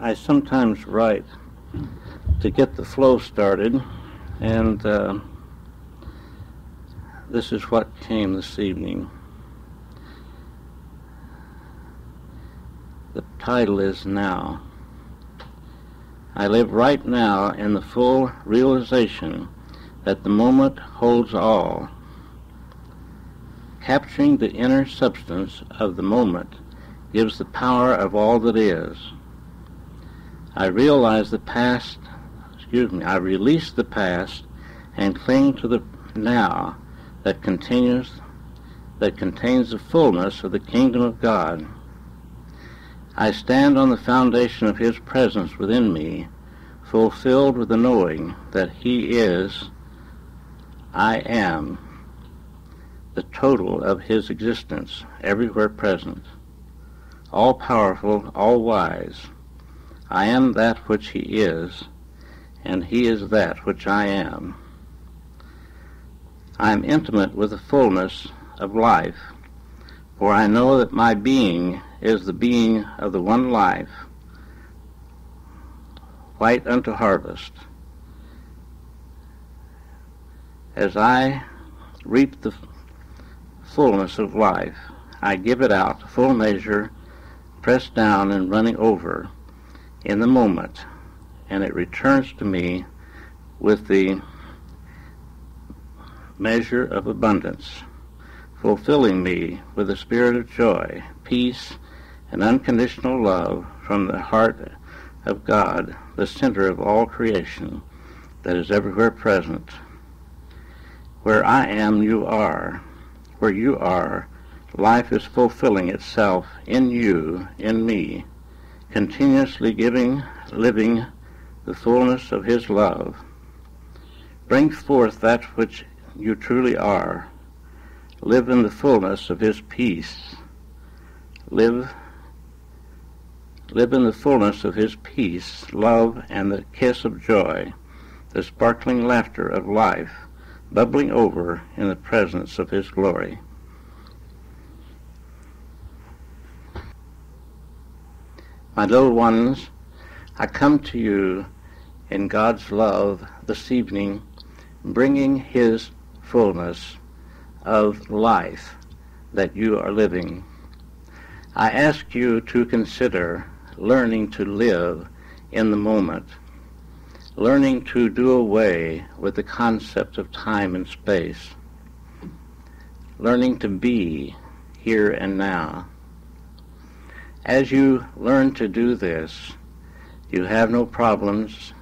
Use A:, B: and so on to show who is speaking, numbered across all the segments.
A: I sometimes write to get the flow started, and this is what came this evening. The title is Now. I live right now in the full realization that the moment holds all. Capturing the inner substance of the moment gives the power of all that is. I release the past and cling to the now that contains the fullness of the kingdom of God. I stand on the foundation of His presence within me, fulfilled with the knowing that He is, I am, the total of His existence, everywhere present, all-powerful, all-wise. I am that which He is, and He is that which I am. I am intimate with the fullness of life, for I know that my being is the being of the one life, white unto harvest. As I reap the fullness of life, I give it out, full measure, pressed down and running over in the moment, and it returns to me with the measure of abundance, fulfilling me with a spirit of joy, peace, and unconditional love from the heart of God, the center of all creation that is everywhere present. Where I am, you are. Where you are, life is fulfilling itself in you, in me, continuously living the fullness of His love. Bring forth that which you truly are. Live in the fullness of His peace. Live in the fullness of His peace, love, and the kiss of joy, the sparkling laughter of life, bubbling over in the presence of His glory. My little ones, I come to you in God's love this evening, bringing His fullness of life that you are living. I ask you to consider learning to live in the moment, learning to do away with the concept of time and space, learning to be here and now. As you learn to do this, you have no problems.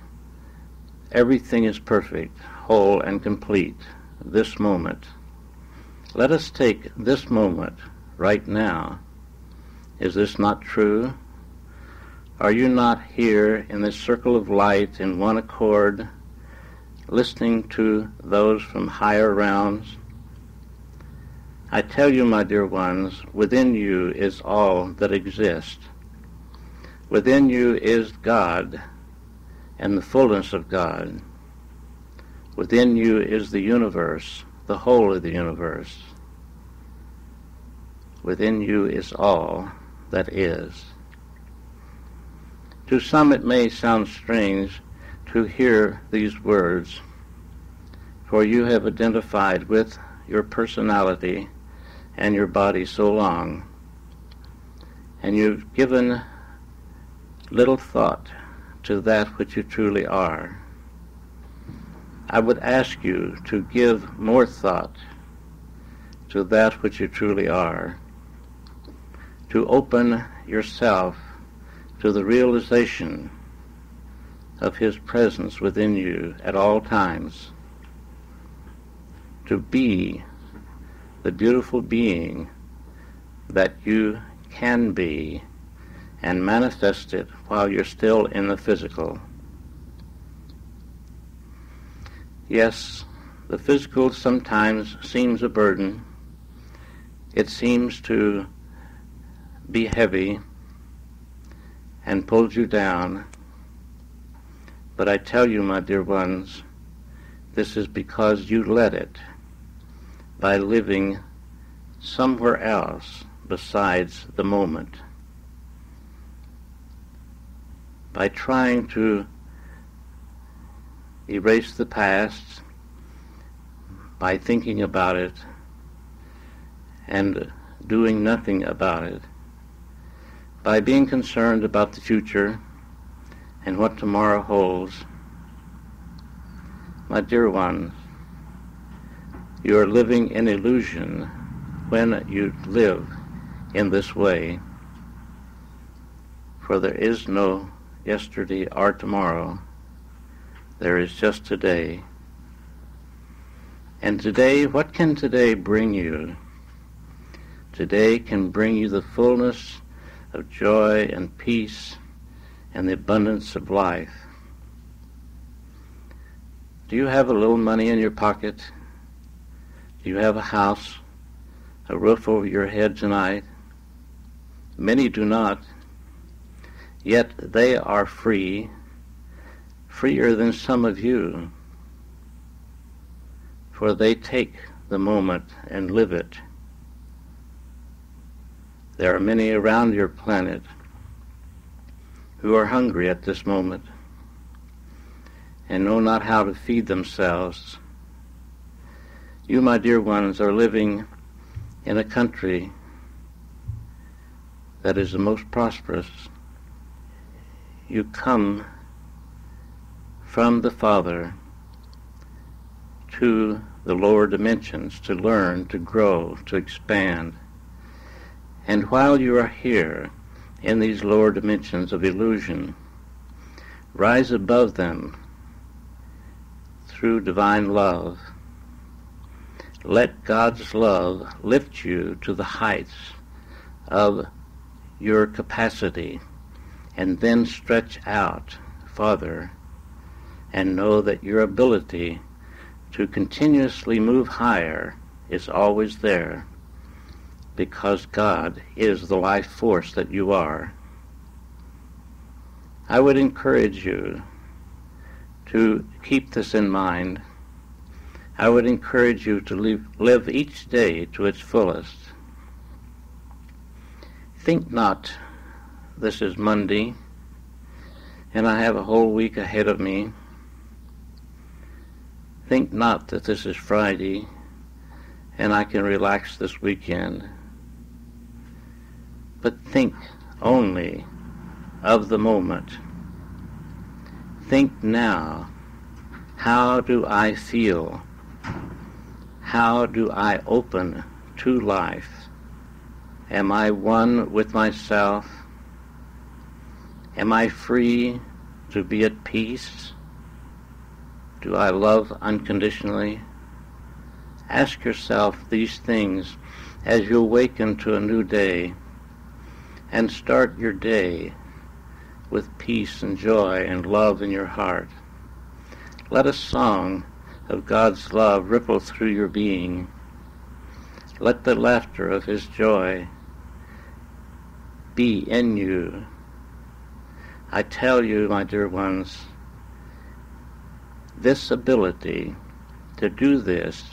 A: Everything is perfect, whole, and complete this moment. Let us take this moment right now. Is this not true? Are you not here in this circle of light in one accord, listening to those from higher realms? I tell you, my dear ones, within you is all that exists. Within you is God and the fullness of God. Within you is the universe, the whole of the universe. Within you is all that is. To some it may sound strange to hear these words, for you have identified with your personality and your body so long, and you've given little thought to that which you truly are. I would ask you to give more thought to that which you truly are, to open yourself to the realization of His presence within you at all times, to be the beautiful being that you can be and manifest it while you're still in the physical. Yes, the physical sometimes seems a burden. It seems to be heavy and pulls you down. But I tell you, my dear ones, this is because you let it by living somewhere else besides the moment. by trying to erase the past, by thinking about it and doing nothing about it, by being concerned about the future and what tomorrow holds. My dear ones, you are living in illusion when you live in this way, for there is no yesterday or tomorrow. There is just today. And today, what can today bring you? Today can bring you the fullness of joy and peace and the abundance of life. Do you have a little money in your pocket? Do you have a house, a roof over your head tonight? Many do not. Yet they are free, freer than some of you, for they take the moment and live it. There are many around your planet who are hungry at this moment and know not how to feed themselves. You, my dear ones, are living in a country that is the most prosperous. You come from the Father to the lower dimensions to learn, to grow, to expand. And while you are here in these lower dimensions of illusion, rise above them through divine love. Let God's love lift you to the heights of your capacity, and then stretch out farther and know that your ability to continuously move higher is always there, because God is the life force that you are. I would encourage you to keep this in mind. I would encourage you to live each day to its fullest. Think not, this is Monday, and I have a whole week ahead of me. Think not that this is Friday, and I can relax this weekend. But think only of the moment. Think now, how do I feel? How do I open to life? Am I one with myself? Am I free to be at peace? Do I love unconditionally? Ask yourself these things as you awaken to a new day, and start your day with peace and joy and love in your heart. Let a song of God's love ripple through your being. Let the laughter of His joy be in you. I tell you, my dear ones, this ability to do this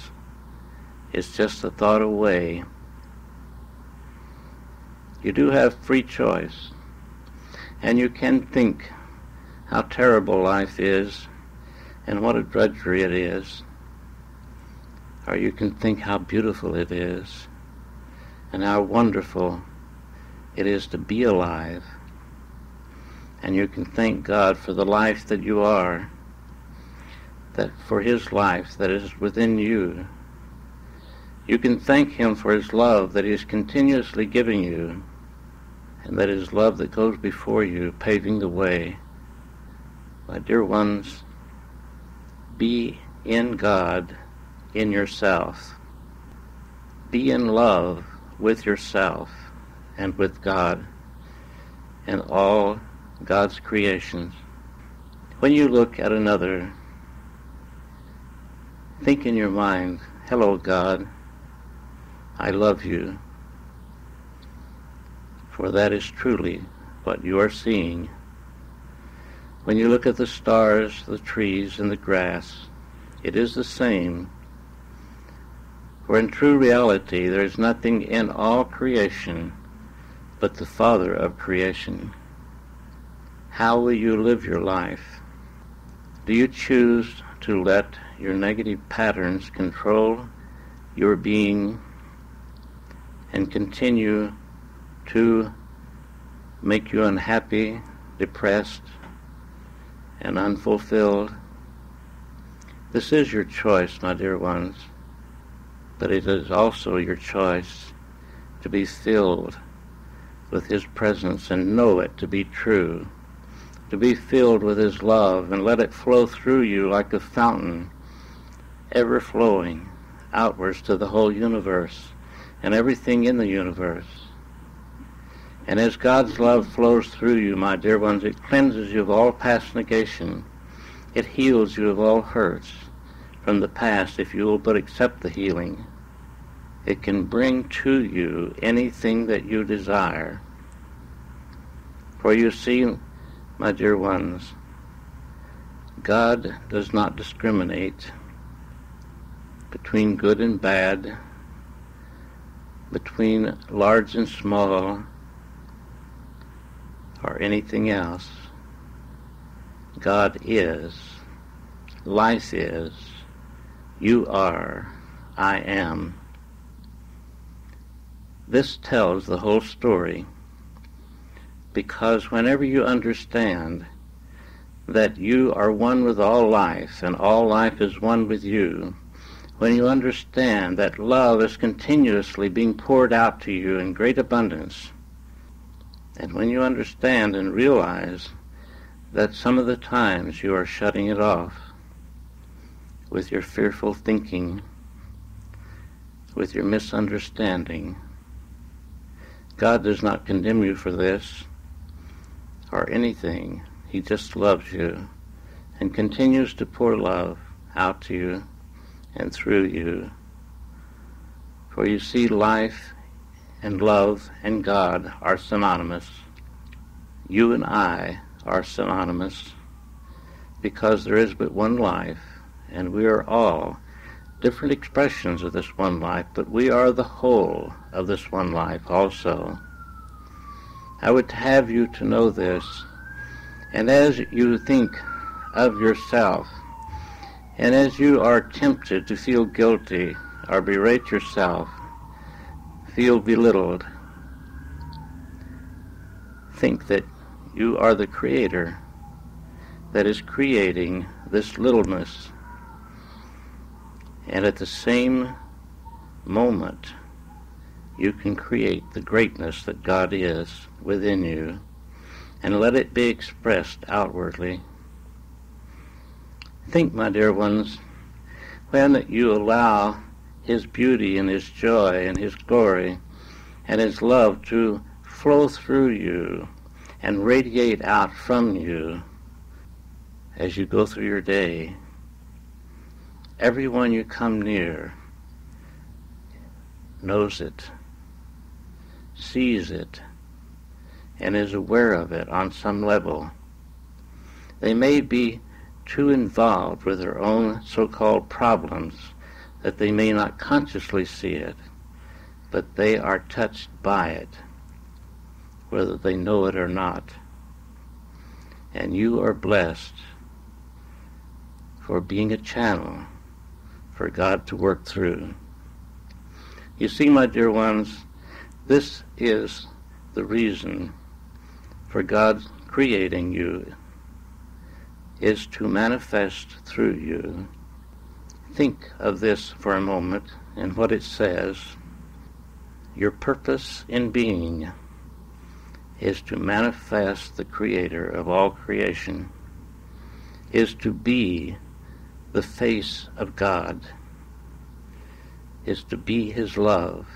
A: is just a thought away. You do have free choice, and you can think how terrible life is and what a drudgery it is, or you can think how beautiful it is and how wonderful it is to be alive, and you can thank God for the life that you are, that for His life that is within you. You can thank Him for His love that He is continuously giving you, and that His love that goes before you, paving the way. My dear ones, be in God, in yourself. Be in love with yourself and with God and all God's creations. When you look at another, think in your mind, hello God, I love you. For that is truly what you are seeing. When you look at the stars, the trees, and the grass, it is the same. For in true reality there is nothing in all creation but the Father of creation. How will you live your life? Do you choose to let your negative patterns control your being and continue to make you unhappy, depressed, and unfulfilled? This is your choice, my dear ones, but it is also your choice to be filled with His presence and know it to be true, to be filled with His love and let it flow through you like a fountain, ever flowing outwards to the whole universe and everything in the universe. And as God's love flows through you, my dear ones, it cleanses you of all past negation. It heals you of all hurts from the past if you will but accept the healing. It can bring to you anything that you desire. For you see, my dear ones, God does not discriminate between good and bad, between large and small, or anything else. God is, life is, you are, I am. This tells the whole story, because whenever you understand that you are one with all life and all life is one with you, when you understand that love is continuously being poured out to you in great abundance, and when you understand and realize that some of the times you are shutting it off with your fearful thinking, with your misunderstanding, God does not condemn you for this or anything. He just loves you and continues to pour love out to you and through you. For you see, life and love and God are synonymous. You and I are synonymous because there is but one life, and we are all different expressions of this one life, but we are the whole of this one life also. I would have you to know this, and as you think of yourself, and as you are tempted to feel guilty or berate yourself, feel belittled, think that you are the Creator that is creating this littleness, and at the same moment you can create the greatness that God is within you, and let it be expressed outwardly. Think, my dear ones, when you allow His beauty and His joy and His glory and His love to flow through you and radiate out from you as you go through your day, everyone you come near knows it, sees it, and is aware of it on some level. They may be too involved with their own so-called problems that they may not consciously see it, but they are touched by it, whether they know it or not. And you are blessed for being a channel for God to work through. You see, my dear ones, this is the reason for God creating you, is to manifest through you. Think of this for a moment and what it says. Your purpose in being is to manifest the Creator of all creation, is to be the face of God, is to be His love,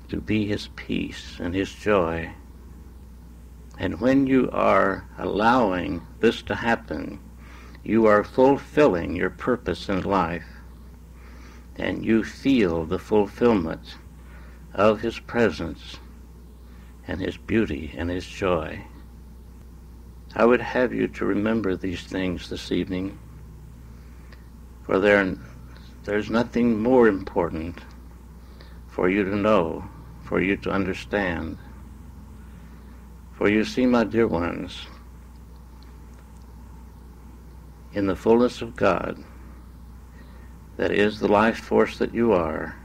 A: to be His peace and His joy. And when you are allowing this to happen, you are fulfilling your purpose in life, and you feel the fulfillment of His presence and His beauty and His joy. I would have you to remember these things this evening, for there's nothing more important for you to know, for you to understand. For you see, my dear ones, in the fullness of God, that is the life force that you are,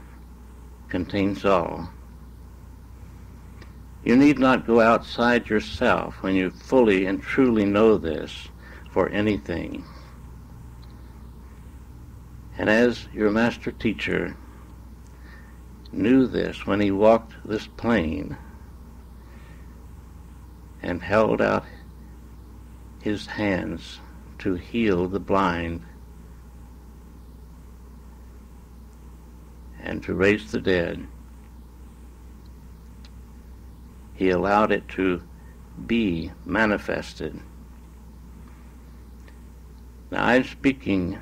A: contains all. You need not go outside yourself when you fully and truly know this for anything. And as your master teacher knew this when he walked this plane and held out his hands to heal the blind and to raise the dead, he allowed it to be manifested. Now I'm speaking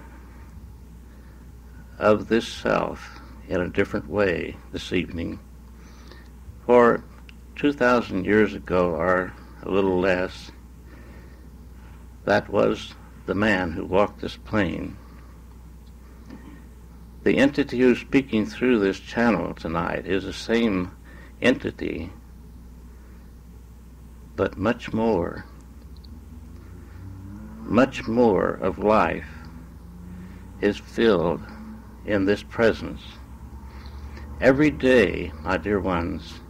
A: of this self in a different way this evening. For 2,000 years ago, or a little less, that was the man who walked this plane. The entity who's speaking through this channel tonight is the same entity, but much more of life is filled in this presence. Every day, my dear ones,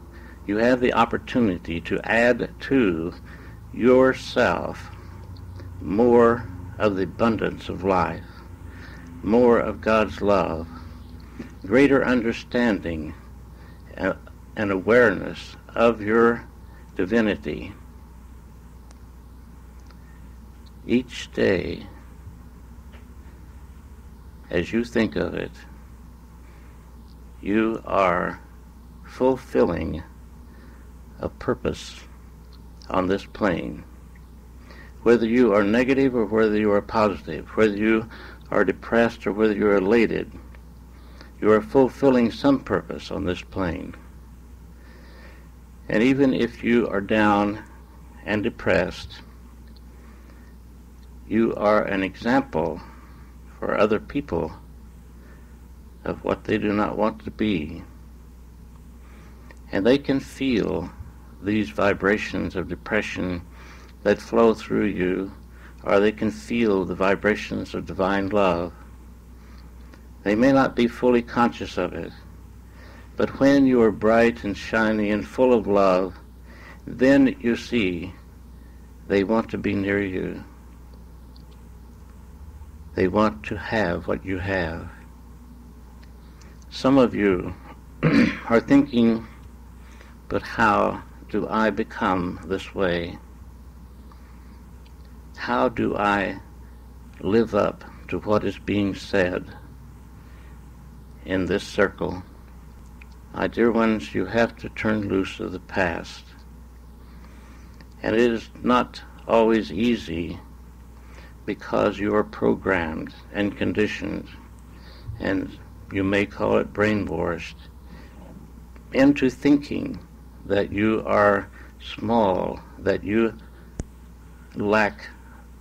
A: you have the opportunity to add to yourself more of the abundance of life, more of God's love, greater understanding and awareness of your divinity. Each day, as you think of it, you are fulfilling a purpose on this plane. Whether you are negative or whether you are positive, whether you are depressed or whether you are elated, you are fulfilling some purpose on this plane. And even if you are down and depressed, you are an example for other people of what they do not want to be. And they can feel these vibrations of depression that flow through you, or they can feel the vibrations of divine love. They may not be fully conscious of it, but when you are bright and shiny and full of love, then you see they want to be near you. They want to have what you have. Some of you are thinking, but how do I become this way? How do I live up to what is being said in this circle? My dear ones, you have to turn loose of the past. And it is not always easy because you are programmed and conditioned, and you may call it brainwashed, into thinking that you are small, that you lack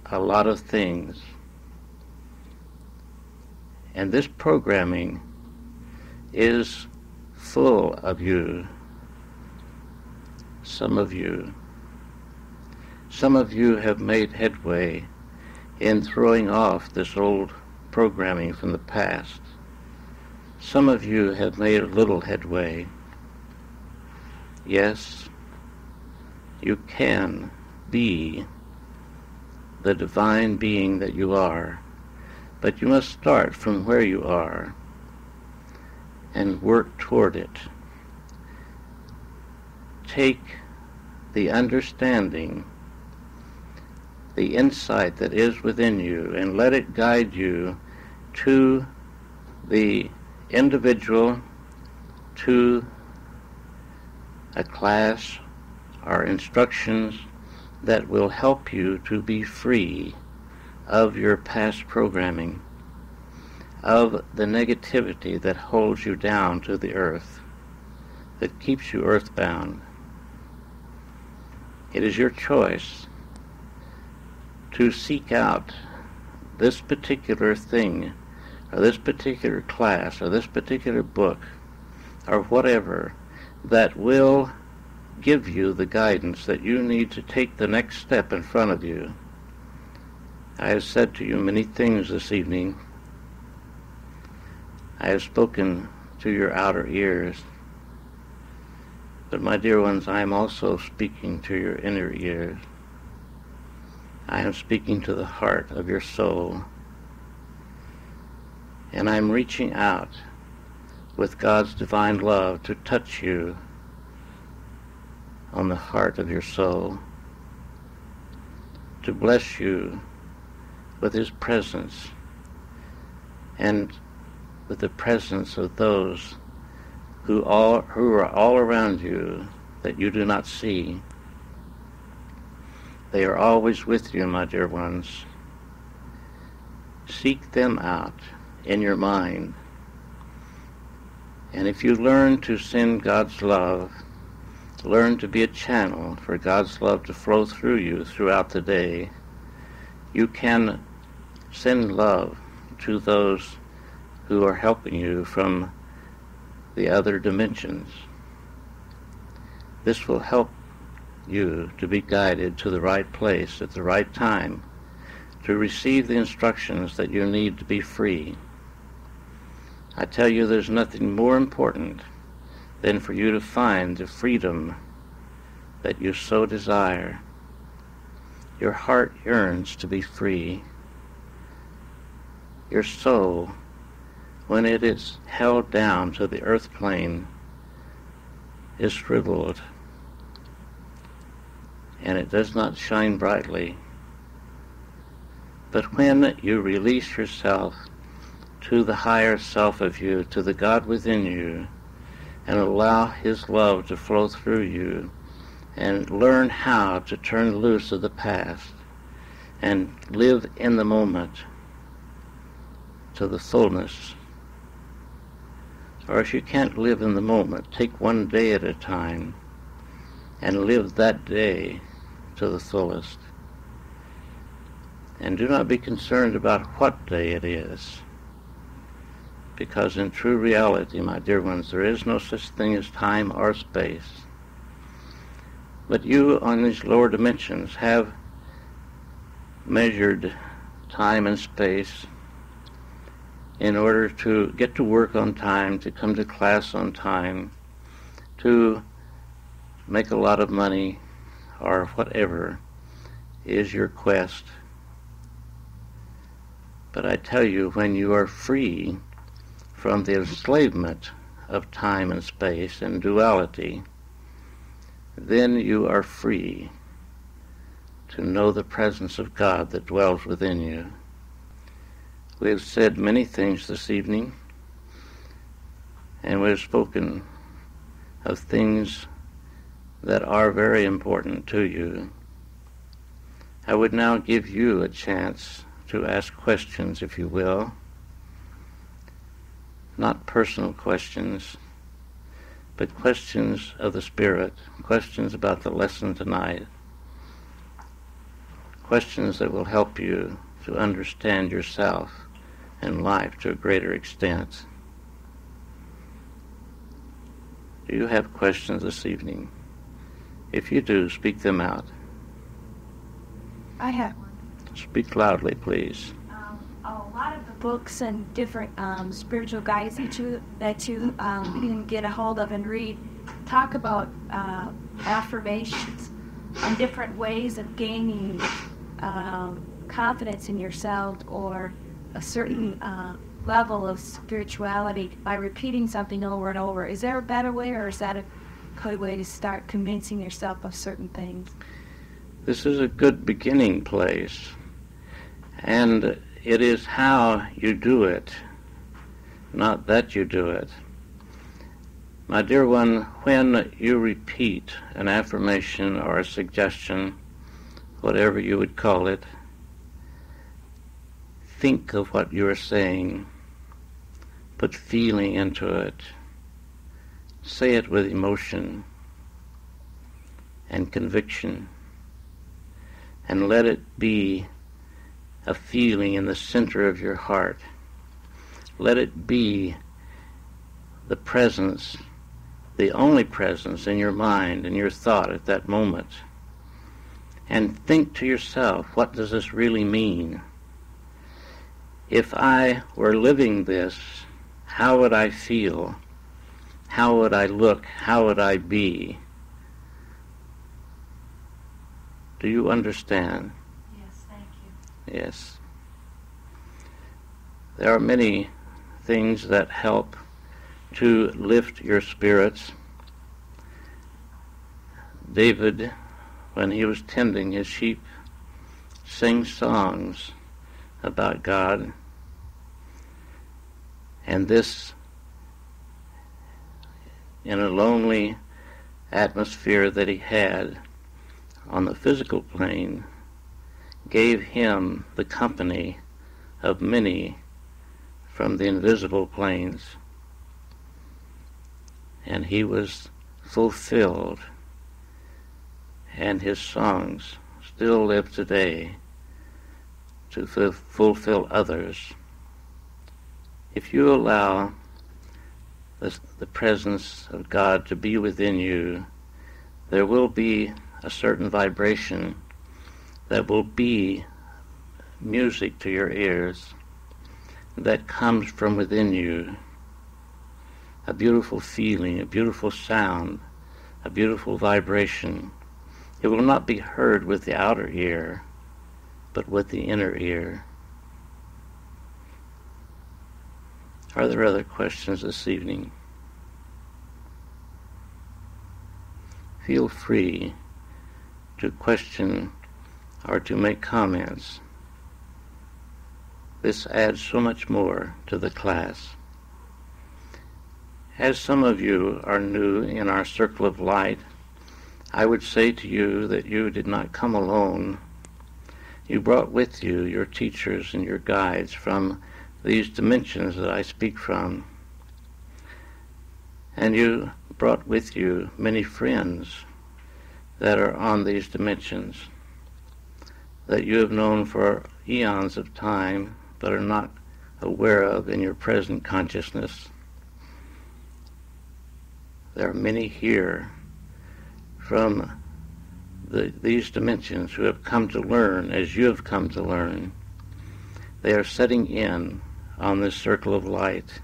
A: a lot of things. And this programming is full of you. Some of you have made headway in throwing off this old programming from the past. Some of you have made a little headway. Yes, you can be the divine being that you are, but you must start from where you are and work toward it. Take the understanding, the insight that is within you, and let it guide you to the individual, to a class or instructions that will help you to be free of your past programming, of the negativity that holds you down to the earth, that keeps you earthbound. It is your choice to seek out this particular thing, or this particular class, or this particular book, or whatever, that will give you the guidance that you need to take the next step in front of you I have said to you many things this evening. I have spoken to your outer ears. But my dear ones, I am also speaking to your inner ears. I am speaking to the heart of your soul. And I am reaching out with God's divine love to touch you on the heart of your soul, to bless you with His presence and with the presence of those who are all around you that you do not see. They are always with you, my dear ones. Seek them out in your mind. And if you learn to send God's love, learn to be a channel for God's love to flow through you throughout the day, you can send love to those who are helping you from the other dimensions. This will help you to be guided to the right place at the right time, to receive the instructions that you need to be free. I tell you, there's nothing more important than for you to find the freedom that you so desire. Your heart yearns to be free. Your soul, when it is held down to the earth plane, is shriveled, and it does not shine brightly. But when you release yourself to the higher self of you, to the God within you, and allow His love to flow through you, and learn how to turn loose of the past and live in the moment to the fullness. Or if you can't live in the moment, take one day at a time and live that day to the fullest. And do not be concerned about what day it is, because in true reality, my dear ones, there is no such thing as time or space. But you on these lower dimensions have measured time and space in order to get to work on time, to come to class on time, to make a lot of money, or whatever is your quest. But I tell you, when you are free from the enslavement of time and space and duality, then you are free to know the presence of God that dwells within you. We have said many things this evening, and we have spoken of things that are very important to you. I would now give you a chance to ask questions, if you will. Not personal questions, but questions of the Spirit, questions about the lesson tonight, questions that will help you to understand yourself and life to a greater extent. Do you have questions this evening? If you do, speak them out.
B: I have one.
A: Speak loudly, please.
B: A lot of the books and different spiritual guides that you can get a hold of and read talk about affirmations and different ways of gaining confidence in yourself or a certain level of spirituality by repeating something over and over. Is there a better way, or is that a good way to start convincing yourself of certain things?
A: This is a good beginning place, and it is how you do it, not that you do it. My dear one, when you repeat an affirmation or a suggestion, whatever you would call it, think of what you are saying, put feeling into it, say it with emotion and conviction, and let it be a feeling in the center of your heart. Let it be the presence, the only presence in your mind and your thought at that moment. and think to yourself, what does this really mean? If I were living this, how would I feel? How would I look? How would I be? Do you understand?
B: Yes, thank you.
A: Yes. There are many things that help to lift your spirits. David, when he was tending his sheep, sang songs about God, and this, in a lonely atmosphere that he had on the physical plane, gave him the company of many from the invisible planes, and he was fulfilled, and his songs still live today to fulfill others. If you allow the presence of God to be within you, there will be a certain vibration that will be music to your ears that comes from within you, a beautiful feeling, a beautiful sound, a beautiful vibration. It will not be heard with the outer ear, but with the inner ear. Are there other questions this evening? Feel free to question or to make comments. This adds so much more to the class. As some of you are new in our circle of light, I would say to you that you did not come alone. You brought with you your teachers and your guides from these dimensions that I speak from. And you brought with you many friends that are on these dimensions that you have known for eons of time but are not aware of in your present consciousness. There are many here from these dimensions who have come to learn as you have come to learn. They are setting in on this circle of light,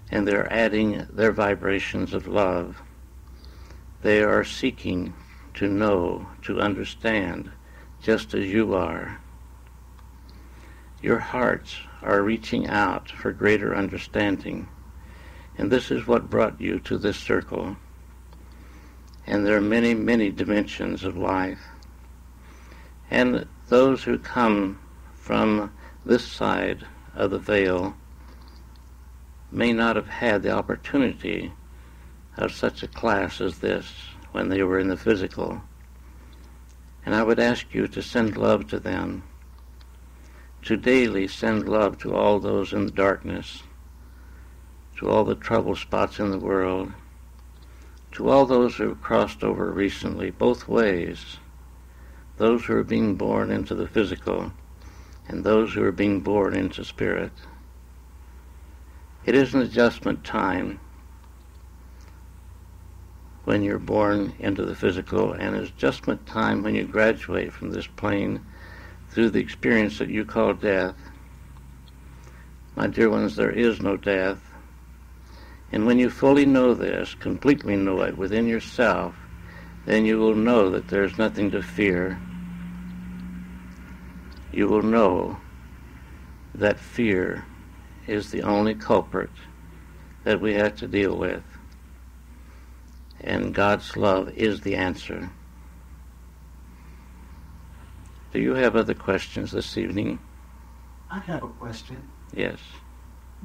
A: and they're adding their vibrations of love. They are seeking to know, to understand, just as you are. Your hearts are reaching out for greater understanding, and this is what brought you to this circle. And there are many, many dimensions of life. And those who come from this side of the veil may not have had the opportunity of such a class as this when they were in the physical. And I would ask you to send love to them, to daily send love to all those in the darkness, to all the trouble spots in the world, to all those who have crossed over recently, both ways, those who are being born into the physical and those who are being born into spirit. It is an adjustment time when you're born into the physical, and an adjustment time when you graduate from this plane through the experience that you call death. My dear ones, there is no death. And when you fully know this, completely know it within yourself, then you will know that there's nothing to fear. You will know that fear is the only culprit that we have to deal with. And God's love is the answer. Do you have other questions this evening?
C: I have a question.
A: Yes.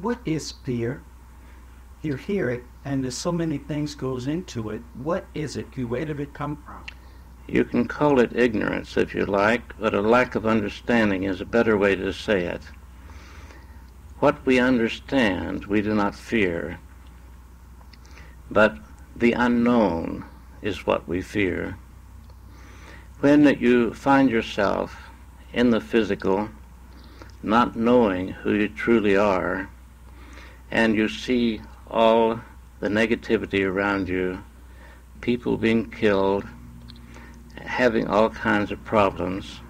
C: What is fear? You hear it, and there's so many things goes into it. What is it? Where did it come from?
A: You can call it ignorance if you like, but a lack of understanding is a better way to say it. What we understand, we do not fear, but the unknown is what we fear. When you find yourself in the physical, not knowing who you truly are, and you see all the negativity around you, people being killed, having all kinds of problems.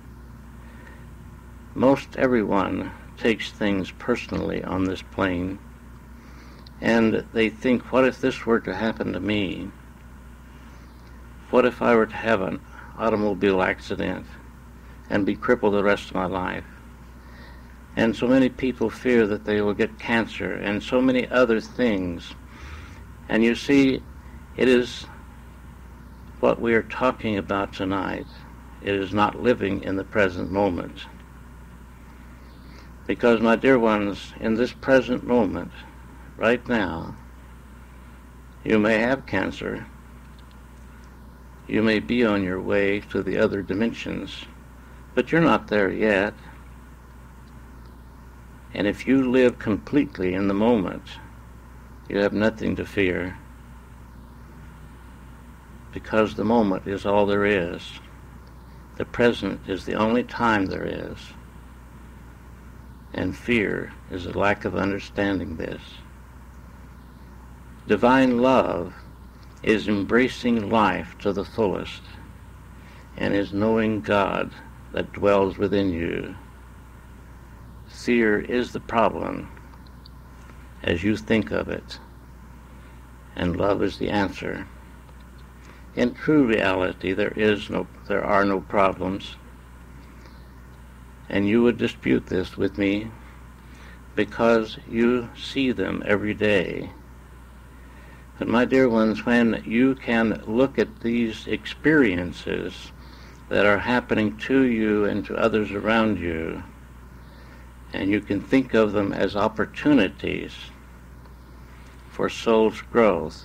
A: Most everyone takes things personally on this plane, and they think, what if this were to happen to me? What if I were to have an automobile accident and be crippled the rest of my life? And so many people fear that they will get cancer and so many other things. And you see, it is what we are talking about tonight. It is not living in the present moment. Because, my dear ones, in this present moment, right now, you may have cancer. You may be on your way to the other dimensions, but you're not there yet. And if you live completely in the moment, you have nothing to fear, because the moment is all there is. The present is the only time there is. And fear is a lack of understanding this. Divine love is embracing life to the fullest, and is knowing God that dwells within you. Fear is the problem as you think of it, and love is the answer. In true reality, there are no problems, and you would dispute this with me because you see them every day. But my dear ones, when you can look at these experiences that are happening to you and to others around you, and you can think of them as opportunities for soul's growth,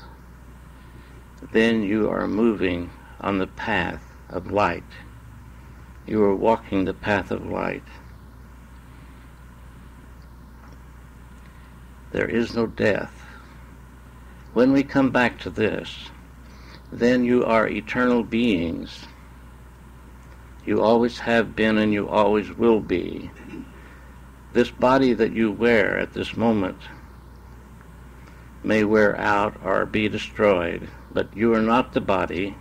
A: then you are moving on the path of light. You are walking the path of light. There is no death. When we come back to this, then you are eternal beings. You always have been and you always will be. This body that you wear at this moment may wear out or be destroyed, but you are not the body,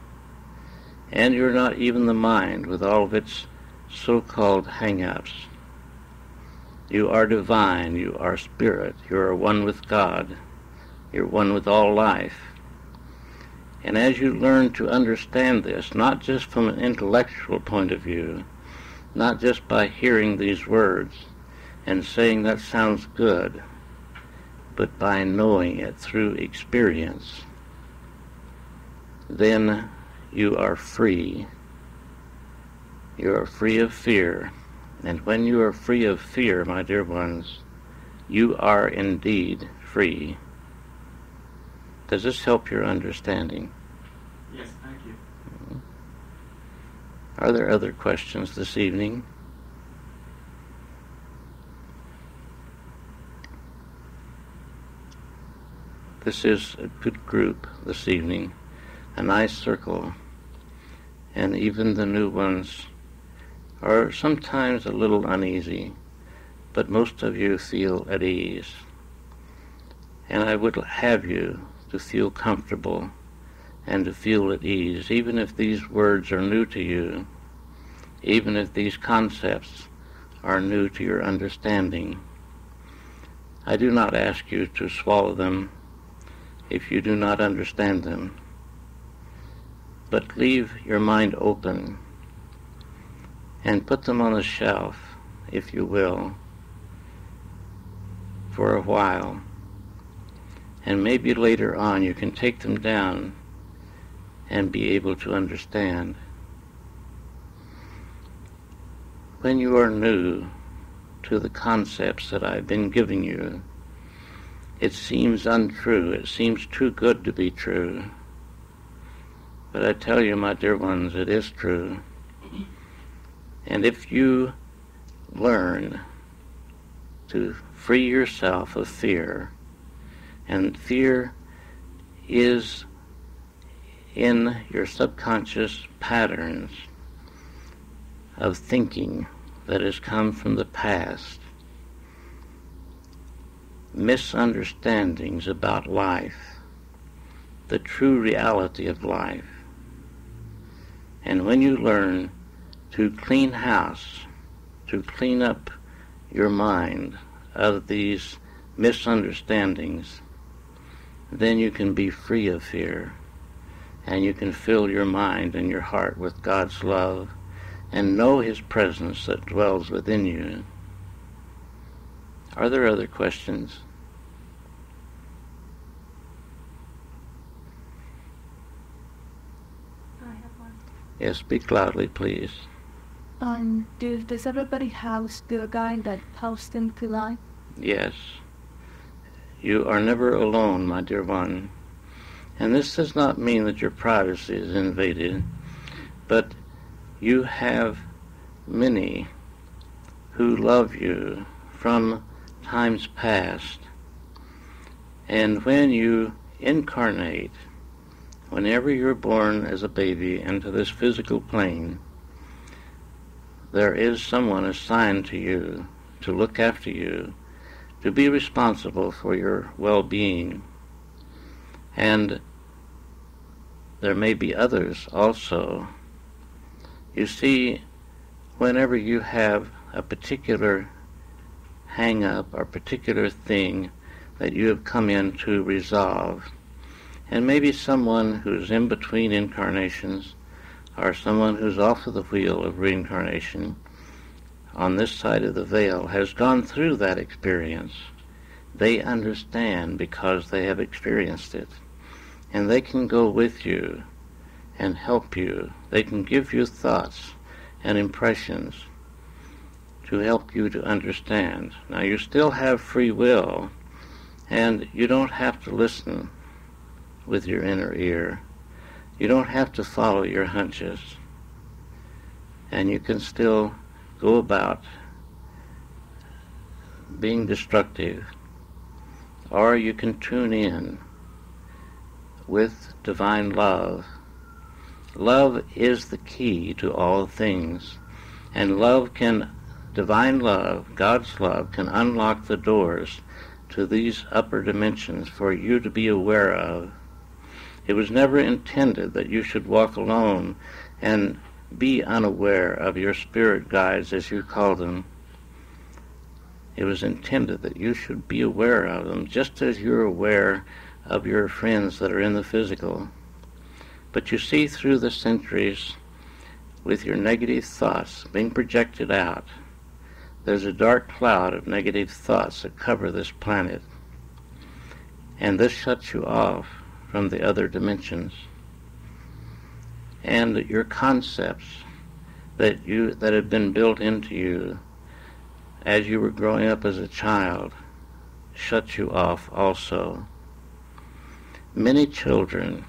A: and you are not even the mind with all of its so-called hang-ups. You are divine, you are spirit, you are one with God, you're one with all life. And as you learn to understand this, not just from an intellectual point of view, not just by hearing these words and saying that sounds good, but by knowing it through experience, then you are free. You are free of fear. And when you are free of fear, my dear ones, you are indeed free. Does this help your understanding?
D: Yes, thank you.
A: Are there other questions this evening? This is a good group this evening, a nice circle, and even the new ones are sometimes a little uneasy, but most of you feel at ease. And I would have you to feel comfortable and to feel at ease, even if these words are new to you, even if these concepts are new to your understanding. I do not ask you to swallow them if you do not understand them, but leave your mind open and put them on a shelf, if you will, for a while. And maybe later on you can take them down and be able to understand. When you are new to the concepts that I've been giving you, it seems untrue, it seems too good to be true. But I tell you, my dear ones, it is true. And if you learn to free yourself of fear, and fear is in your subconscious patterns of thinking that has come from the past, misunderstandings about life, the true reality of life, And when you learn to clean house, to clean up your mind of these misunderstandings, then you can be free of fear, and you can fill your mind and your heart with God's love and know His presence that dwells within you. Are there other questions?
B: I have one.
A: Yes, speak loudly, please.
B: Does everybody have still a guide that helps them to lie?
A: Yes. You are never alone, my dear one. And this does not mean that your privacy is invaded, but you have many who love you from times past. And when you incarnate, whenever you're born as a baby into this physical plane, there is someone assigned to you to look after you, to be responsible for your well-being. And there may be others also. You see, whenever you have a particular hang-up or particular thing that you have come in to resolve, and maybe someone who's in between incarnations or someone who's off of the wheel of reincarnation on this side of the veil has gone through that experience. They understand because they have experienced it, and they can go with you and help you. They can give you thoughts and impressions to help you to understand. Now, you still have free will, and you don't have to listen with your inner ear. You don't have to follow your hunches, and you can still go about being destructive, or you can tune in with divine love. Love is the key to all things, and divine love, God's love, can unlock the doors to these upper dimensions for you to be aware of. It was never intended that you should walk alone and be unaware of your spirit guides, as you call them. It was intended that you should be aware of them, just as you're aware of your friends that are in the physical. But you see, through the centuries, with your negative thoughts being projected out, there's a dark cloud of negative thoughts that cover this planet. And this shuts you off from the other dimensions. And your concepts that have been built into you as you were growing up as a child shut you off also. Many children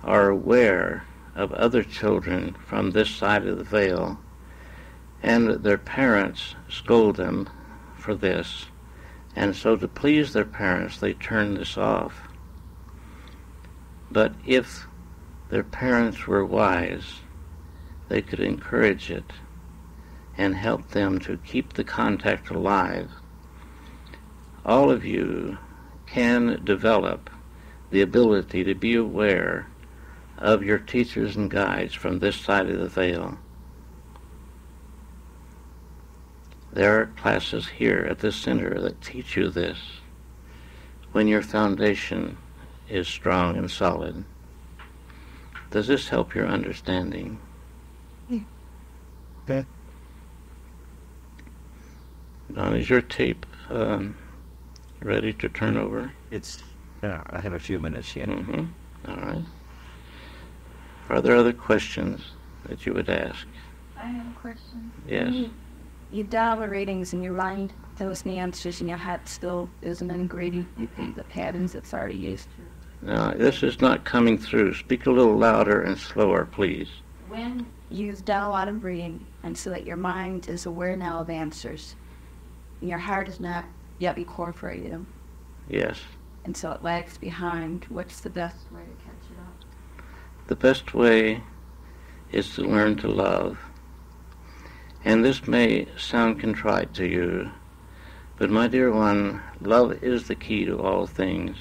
A: are aware of other children from this side of the veil, and their parents scold them for this, and so to please their parents they turn this off. But if their parents were wise, they could encourage it and help them to keep the contact alive. All of you can develop the ability to be aware of your teachers and guides from this side of the veil. There are classes here at this center that teach you this when your foundation is strong and solid. Does this help your understanding?
C: Okay.
A: Don, is your tape ready to turn over?
E: I have a few minutes yet.
A: Mm-hmm. All right. Are there other questions that you would ask?
B: I have a question.
A: Yes.
B: You dial the readings in your mind, tell us the answers, and your head still isn't integrating the patterns it's already used to.
A: Now, this is not coming through. Speak a little louder and slower, please.
B: When you dial out of reading, and so that your mind is aware now of answers, and your heart is not yet incorporated them,
A: Yes.
B: and so it lags behind, what's the best way to catch it up?
A: The best way is to learn to love. And this may sound contrite to you, but my dear one, love is the key to all things.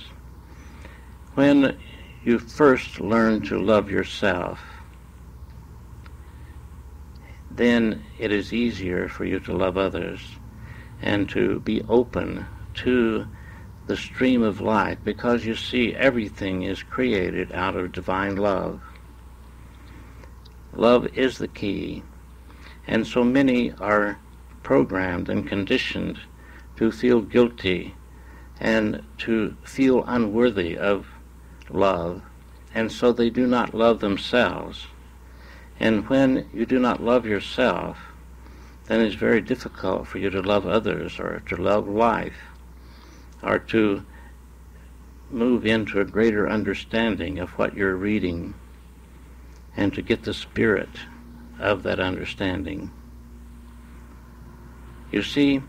A: When you first learn to love yourself, then it is easier for you to love others and to be open to the stream of light, because you see everything is created out of divine love. Love is the key, and so many are programmed and conditioned to feel guilty and to feel unworthy of love, and so they do not love themselves. And when you do not love yourself, then it's very difficult for you to love others or to love life or to move into a greater understanding of what you're reading and to get the spirit of that understanding. You see,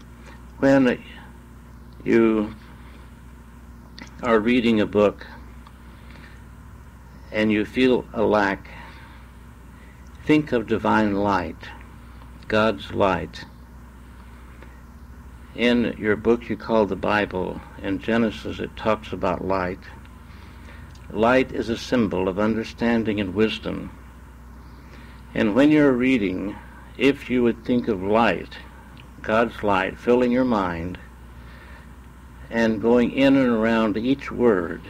A: when you are reading a book and you feel a lack, think of divine light, God's light. In your book you call the Bible, in Genesis it talks about light. Light is a symbol of understanding and wisdom. And when you're reading, if you would think of light, God's light, filling your mind and going in and around each word,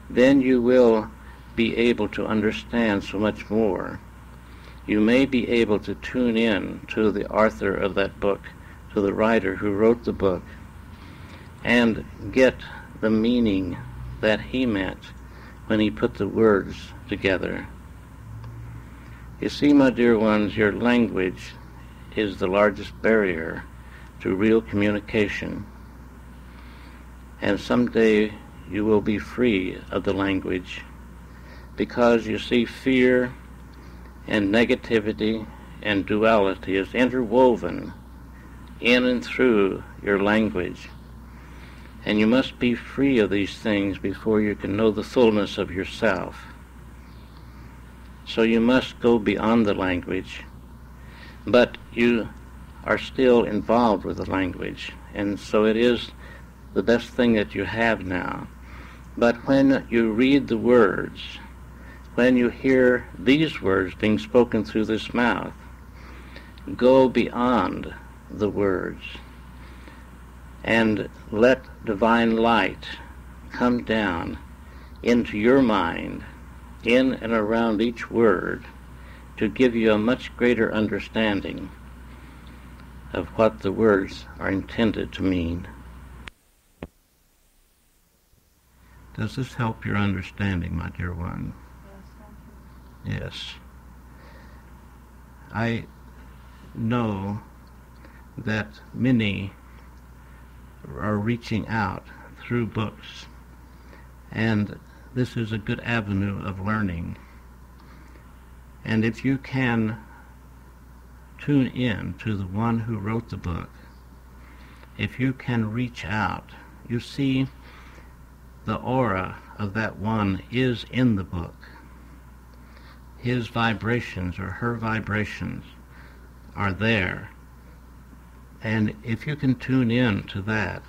A: then you will be able to understand so much more. You may be able to tune in to the author of that book, to the writer who wrote the book, and get the meaning that he meant when he put the words together. You see, my dear ones, your language is the largest barrier to real communication. And someday you will be free of the language, because you see, fear and negativity and duality is interwoven in and through your language. And you must be free of these things before you can know the fullness of yourself. So you must go beyond the language, but you are still involved with the language, and so it is the best thing that you have now. But when you read the words, when you hear these words being spoken through this mouth, go beyond the words and let divine light come down into your mind, in and around each word, to give you a much greater understanding of what the words are intended to mean. Does this help your understanding, my dear one? Yes. I know that many are reaching out through books, and this is a good avenue of learning. And if you can tune in to the one who wrote the book, if you can reach out, you see, the aura of that one is in the book. His vibrations or her vibrations are there. And if you can tune in to that,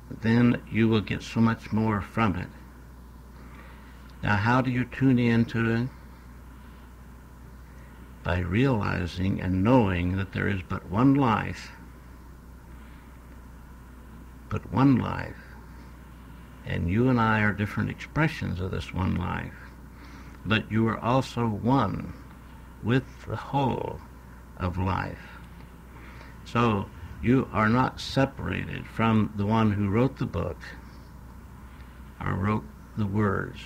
A: then you will get so much more from it. Now, how do you tune in to it? By realizing and knowing that there is but one life. But one life. And you and I are different expressions of this one life. But you are also one with the whole of life. So you are not separated from the one who wrote the book or wrote the words.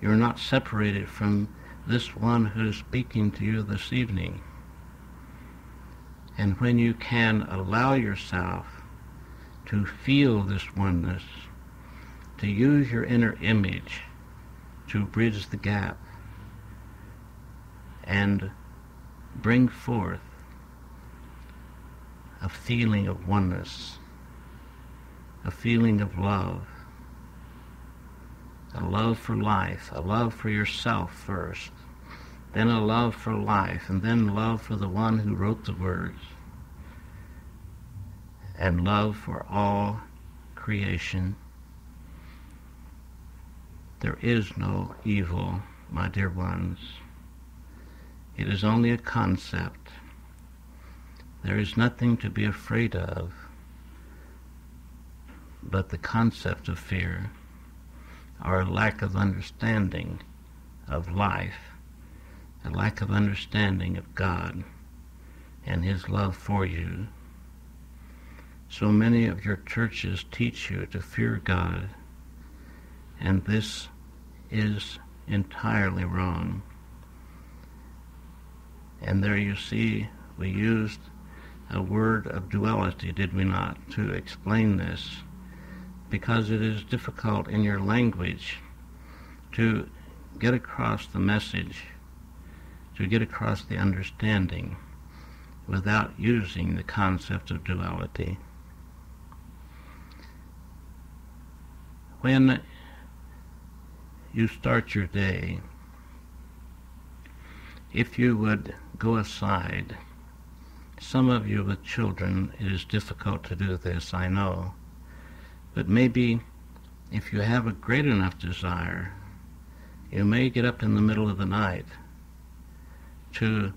A: You're not separated from this one who is speaking to you this evening. And when you can allow yourself to feel this oneness, to use your inner image to bridge the gap and bring forth a feeling of oneness, a feeling of love, a love for life, a love for yourself first, then a love for life, and then love for the one who wrote the words, and love for all creation. There is no evil, my dear ones. It is only a concept. There is nothing to be afraid of but the concept of fear, or a lack of understanding of life, a lack of understanding of God and His love for you. So many of your churches teach you to fear God, and this is entirely wrong. And there you see, we used a word of duality, did we not, to explain this, because it is difficult in your language to get across the message, to get across the understanding, without using the concept of duality. When you start your day, if you would go aside, some of you with children, it is difficult to do this, I know, but maybe if you have a great enough desire, you may get up in the middle of the night to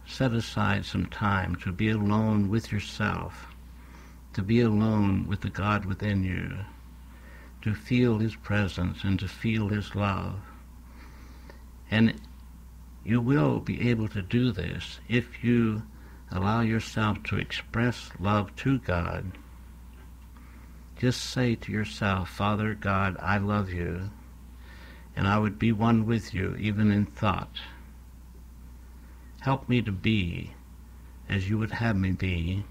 A: set aside some time to be alone with yourself, to be alone with the God within you, to feel His presence and to feel His love. And you will be able to do this if you allow yourself to express love to God. Just say to yourself, Father God, I love you, and I would be one with you even in thought. Help me to be as you would have me be.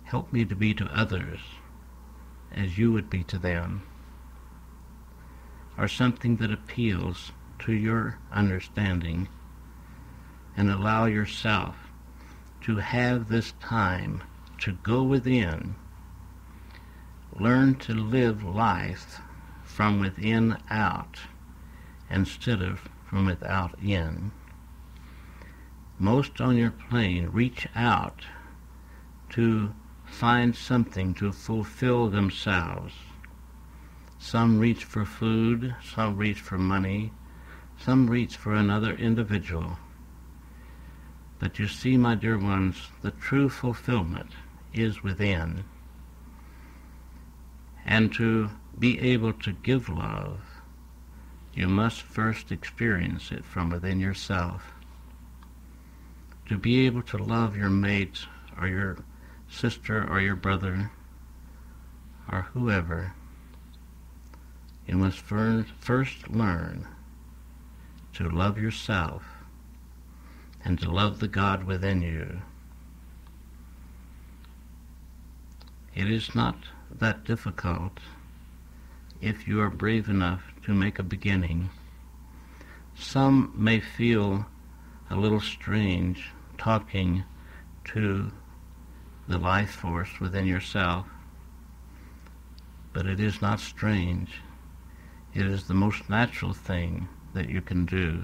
A: Help me to be to others as you would be to them, or something that appeals to your understanding, and allow yourself to have this time to go within, learn to live life from within out instead of from without in. Most on your plane reach out to find something to fulfill themselves. Some reach for food, some reach for money, some reach for another individual. But you see, my dear ones, the true fulfillment is within. And to be able to give love, you must first experience it from within yourself. To be able to love your mate or your sister or your brother or whoever, you must first learn to love yourself and to love the God within you. It is not that difficult if you are brave enough to make a beginning. Some may feel a little strange talking to the life force within yourself, but it is not strange. It is the most natural thing that you can do,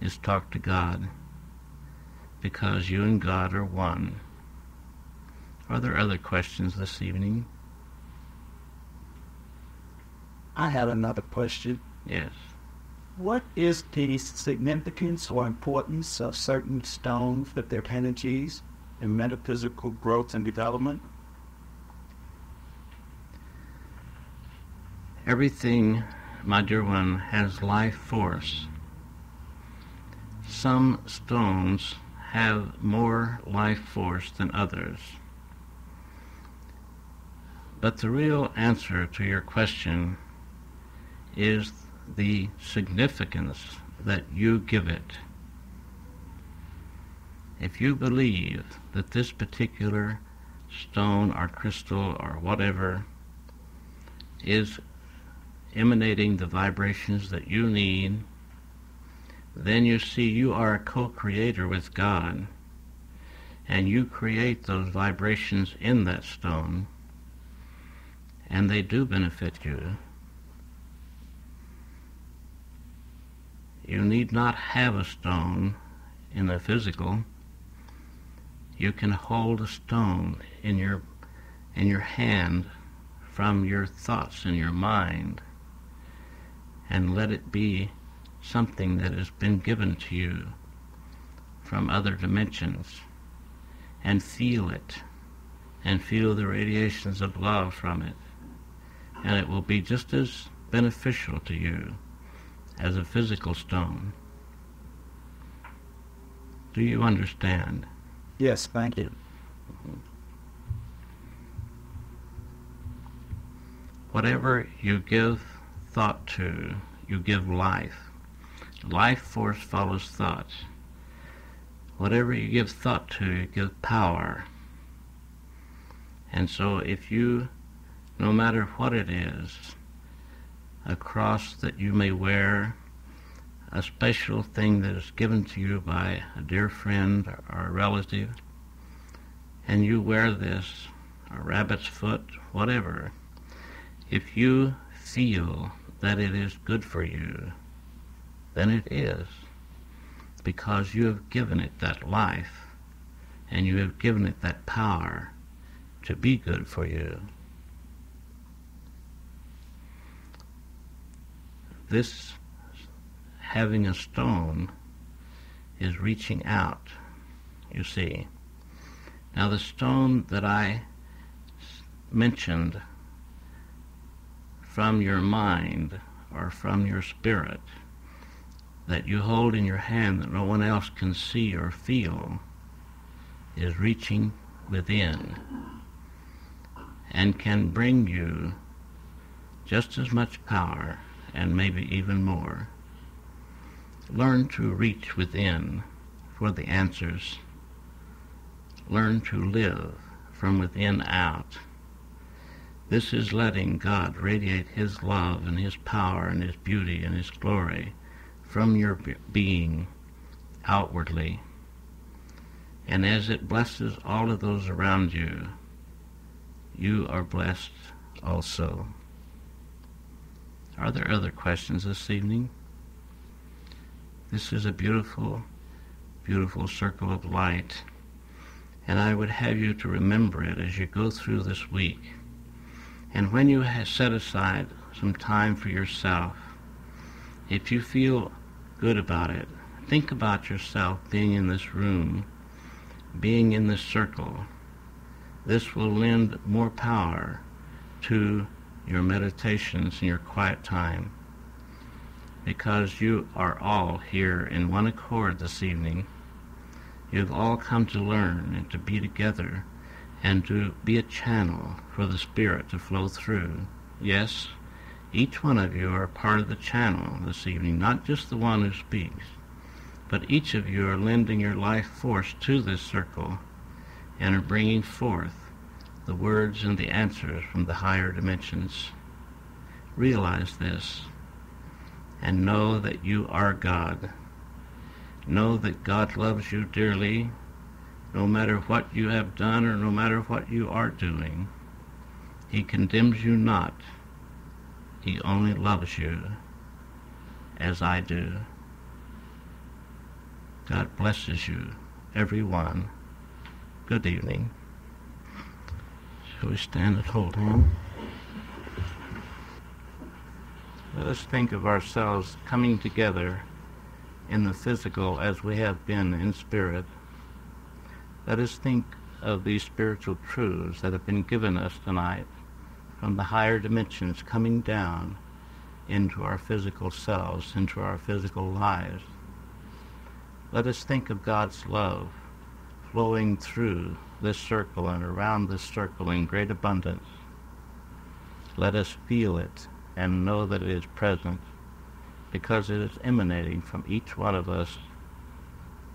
A: is talk to God, because you and God are one. Are there other questions this evening?
C: I have another question.
A: Yes.
C: What is the significance or importance of certain stones with their energies in metaphysical growth and development?
A: Everything, my dear one, has life force. Some stones have more life force than others. But the real answer to your question is the significance that you give it. If you believe that this particular stone or crystal or whatever is emanating the vibrations that you need, then you see you are a co-creator with God, and you create those vibrations in that stone, and they do benefit you. You need not have a stone in the physical. You can hold a stone in your hand from your thoughts in your mind, and let it be something that has been given to you from other dimensions, and feel it, and feel the radiations of love from it, and it will be just as beneficial to you as a physical stone. Do you understand?
C: Yes, thank you.
A: Whatever you give thought to, you give life. Life force follows thought. Whatever you give thought to, you give power. And so if you, no matter what it is, a cross that you may wear, a special thing that is given to you by a dear friend or a relative, and you wear this, a rabbit's foot, whatever, if you feel that it is good for you, then it is, because you have given it that life, and you have given it that power to be good for you. This having a stone is reaching out, you see. Now the stone that I mentioned from your mind or from your spirit that you hold in your hand that no one else can see or feel is reaching within and can bring you just as much power and maybe even more. Learn to reach within for the answers. Learn to live from within out. This is letting God radiate His love and His power and His beauty and His glory from your being outwardly. And as it blesses all of those around you, you are blessed also. Are there other questions this evening? This is a beautiful, beautiful circle of light, and I would have you to remember it as you go through this week. And when you have set aside some time for yourself, if you feel good about it, think about yourself being in this room, being in this circle. This will lend more power to your meditations and your quiet time, because you are all here in one accord this evening. You've all come to learn and to be together and to be a channel for the Spirit to flow through. Yes, each one of you are part of the channel this evening, not just the one who speaks, but each of you are lending your life force to this circle and are bringing forth the words and the answers from the higher dimensions. Realize this and know that you are God. Know that God loves you dearly, no matter what you have done or no matter what you are doing. He condemns you not. He only loves you as I do. God blesses you, everyone. Good evening. Shall we stand and hold hands? Let us think of ourselves coming together in the physical as we have been in spirit. Let us think of these spiritual truths that have been given us tonight from the higher dimensions coming down into our physical selves, into our physical lives. Let us think of God's love flowing through this circle and around this circle in great abundance. Let us feel it and know that it is present, because it is emanating from each one of us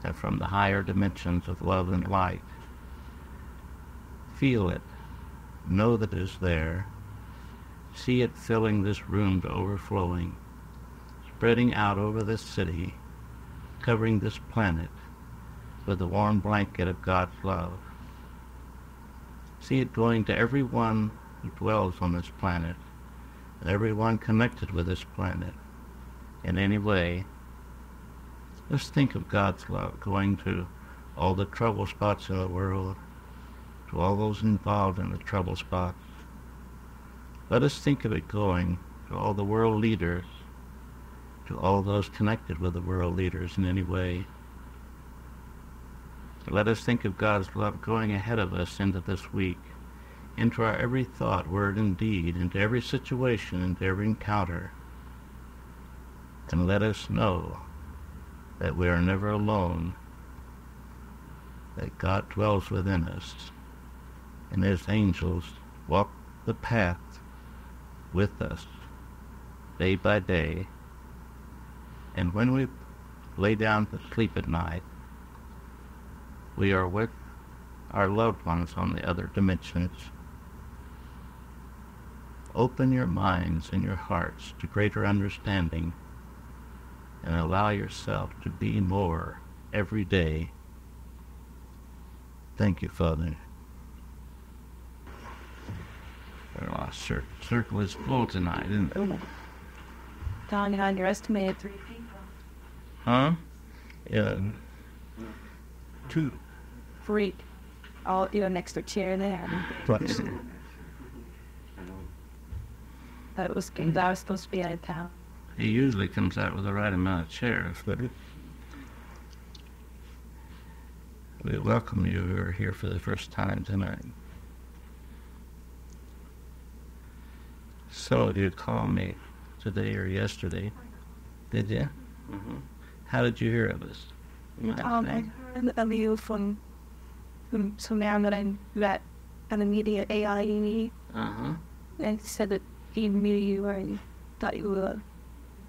A: and from the higher dimensions of love and light. Feel it. Know that it is there. See it filling this room to overflowing, spreading out over this city, covering this planet with the warm blanket of God's love. See it going to everyone who dwells on this planet, and everyone connected with this planet in any way. Let's think of God's love going to all the trouble spots in the world, to all those involved in the trouble spots. Let us think of it going to all the world leaders, to all those connected with the world leaders in any way. Let us think of God's love going ahead of us into this week, into our every thought, word, and deed, into every situation, into every encounter. And let us know that we are never alone, that God dwells within us, and His angels walk the path with us day by day. And when we lay down to sleep at night, we are with our loved ones on the other dimensions. Open your minds and your hearts to greater understanding and allow yourself to be more every day. Thank you, Father. Our circle is full tonight, isn't it?
B: Don, you underestimated 3 people.
A: Huh? Yeah. 2.
B: Freak. All an extra chair there.
A: Twice.
B: That was good. I was supposed to be out of town.
A: He usually comes out with the right amount of chairs, but we welcome you who are here for the first time tonight. So you called me today or yesterday, did you? Mm-hmm. How did you hear of us?
B: I heard of you from some man that I met at a meeting at AIE.
A: Uh-huh.
B: And he said that he knew you and thought you were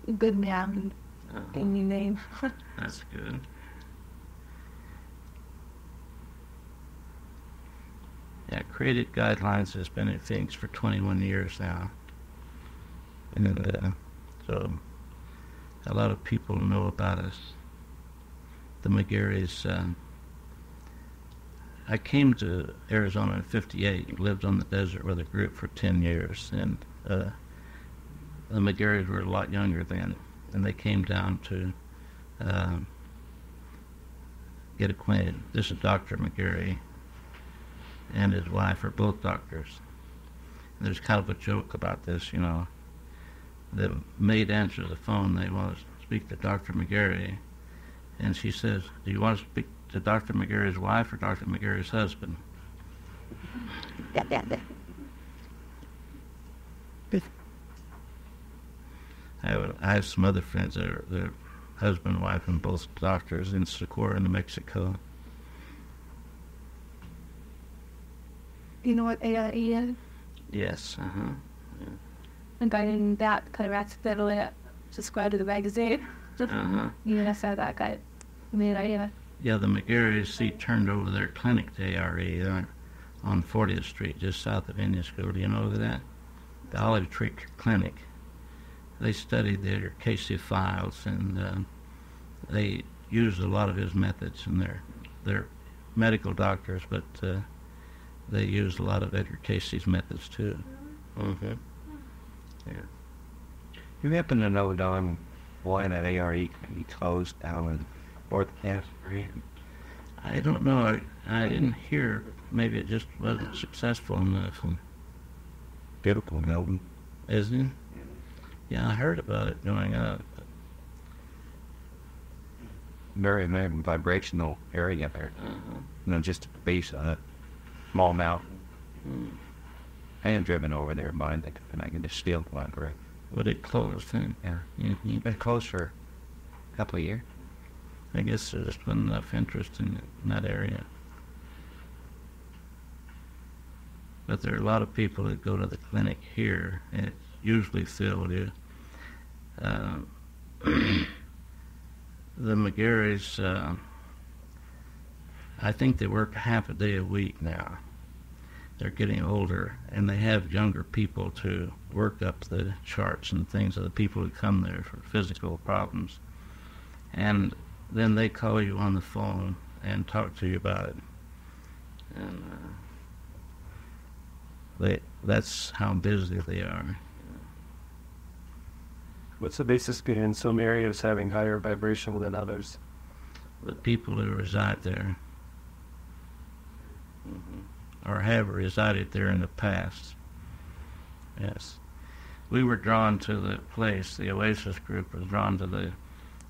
B: a good man and gave me your name.
A: That's good. Yeah, Created Guidelines has been in Phoenix for 21 years now. And so a lot of people know about us. The McGarrys, I came to Arizona in '58, lived on the desert with a group for 10 years, and the McGarrys were a lot younger then, and they came down to get acquainted. This is Dr. McGarry and his wife are both doctors. And there's kind of a joke about this, you know. The maid answers the phone, they want to speak to Dr. McGarry, and she says, do you want to speak to Dr. McGarry's wife or Dr. McGarry's husband? I have some other friends that are their husband and wife and both doctors in Socorro, New Mexico.
B: You know what AIE is?
A: Yes, uh-huh. Yeah.
B: I got in that kind of accidentally subscribed to the magazine.
A: Uh-huh.
B: Yeah, I saw that guy. I mean,
A: Yeah, the McGarrys turned over their clinic to ARE on 40th Street, just south of Indian School. Do you know that? The Olive Tree Clinic. They studied their Casey files, and they used a lot of his methods, and they're medical doctors, but they used a lot of Edgar Casey's methods too. Mm-hmm.
E: Yeah. You happen to know, Don, why that ARE can be closed down in Fourth Street?
A: I don't know. I didn't hear. Maybe it just wasn't successful enough.
E: Beautiful, Melbourne.
A: Isn't it? Yeah, I heard about it going up.
E: Very, very vibrational area there.
A: Uh-huh.
E: You know, just at the base of a small mountain. I am driven over there by it, and I can just steal one, right?
A: But it closed, huh?
E: Yeah.
A: Mm-hmm.
E: Been closed for a couple of years.
A: I guess there's just wasn't enough interest in that area. But there are a lot of people that go to the clinic here, and it's usually filled. The McGarrys, I think they work half a day a week now. They're getting older, and they have younger people to work up the charts and things of the people who come there for physical problems. And then they call you on the phone and talk to you about it. And that's how busy they are.
D: What's the basis behind some areas having higher vibration than others?
A: The people who reside there, or have resided there in the past. Yes. we were drawn to the place, the Oasis group was drawn to the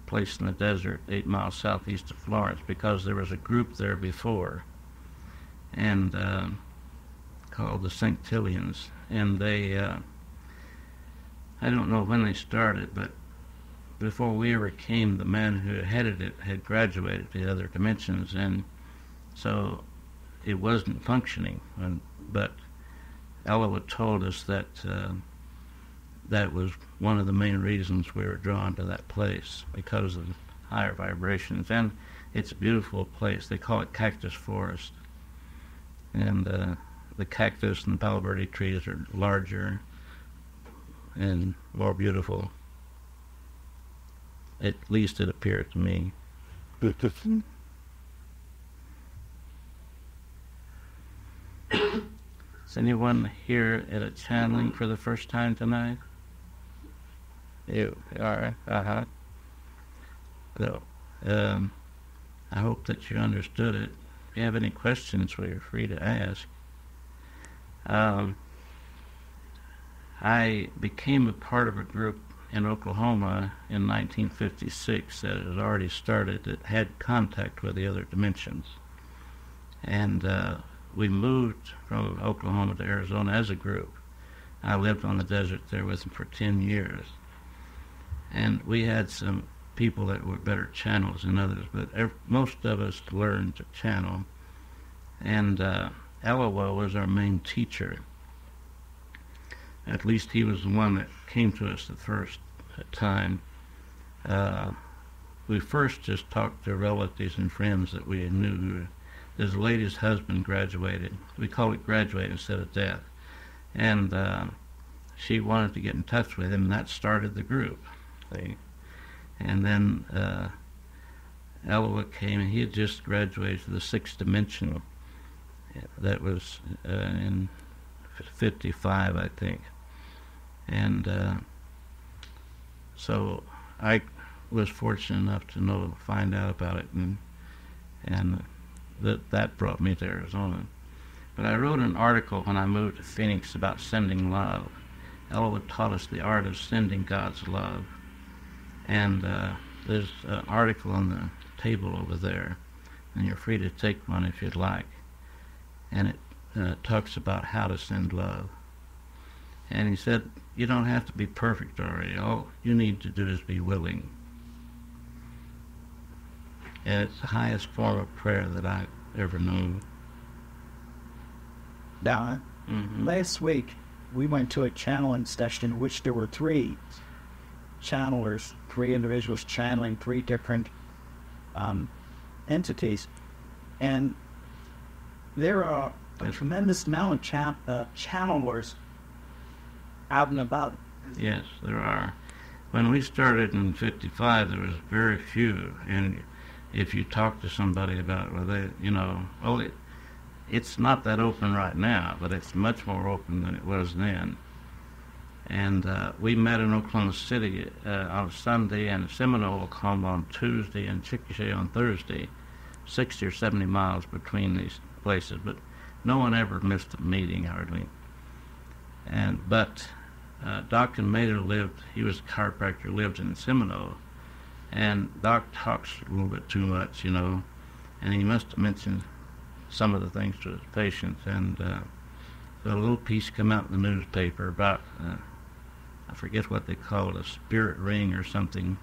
A: place in the desert 8 miles southeast of Florence because there was a group there before, and called the Sanctillians, and they, I don't know when they started, but before we ever came, the man who headed it had graduated to the other dimensions, and so it wasn't functioning. But Ella told us that that was one of the main reasons we were drawn to that place, because of higher vibrations. And it's a beautiful place. They call it Cactus Forest. And the cactus and the Palo Verde trees are larger and more beautiful. At least it appeared to me. Is anyone here at a channeling for the first time tonight? You are? Uh-huh. So, I hope that you understood it. If you have any questions, well, you're free to ask. I became a part of a group in Oklahoma in 1956 that had already started, that had contact with the other dimensions. And we moved from Oklahoma to Arizona as a group. I lived on the desert there with them for 10 years. And we had some people that were better channels than others, but most of us learned to channel. And Elwell was our main teacher. At least he was the one that came to us the first time. We first just talked to relatives and friends that we knew. This lady's husband graduated. We call it graduate instead of death. And she wanted to get in touch with him, and that started the group. See? And then Elwell came, and he had just graduated to the 6th dimensional. That was in 55, I think. And so I was fortunate enough to find out about it, and that brought me to Arizona. But I wrote an article when I moved to Phoenix about sending love. Elwood taught us the art of sending God's love. And there's an article on the table over there, and you're free to take one if you'd like. And it talks about how to send love. And he said, you don't have to be perfect already. All you need to do is be willing. And it's the highest form of prayer that I've ever known.
C: Don, last week we went to a channeling session in which there were 3 channelers, 3 individuals channeling 3 different entities. And there are a tremendous amount of channelers out and about.
A: Yes, there are. When we started in 55, there was very few. And if you talk to somebody about, it's not that open right now, but it's much more open than it was then. And we met in Oklahoma City on Sunday, and Seminole, Oklahoma on Tuesday, and Chickasha on Thursday, 60 or 70 miles between these places. But no one ever missed a meeting, hardly. But Doc and Mater he was a chiropractor, lived in Seminole. And Doc talks a little bit too much, and he must have mentioned some of the things to his patients. And so a little piece come out in the newspaper about, I forget what they call it, a spirit ring or something,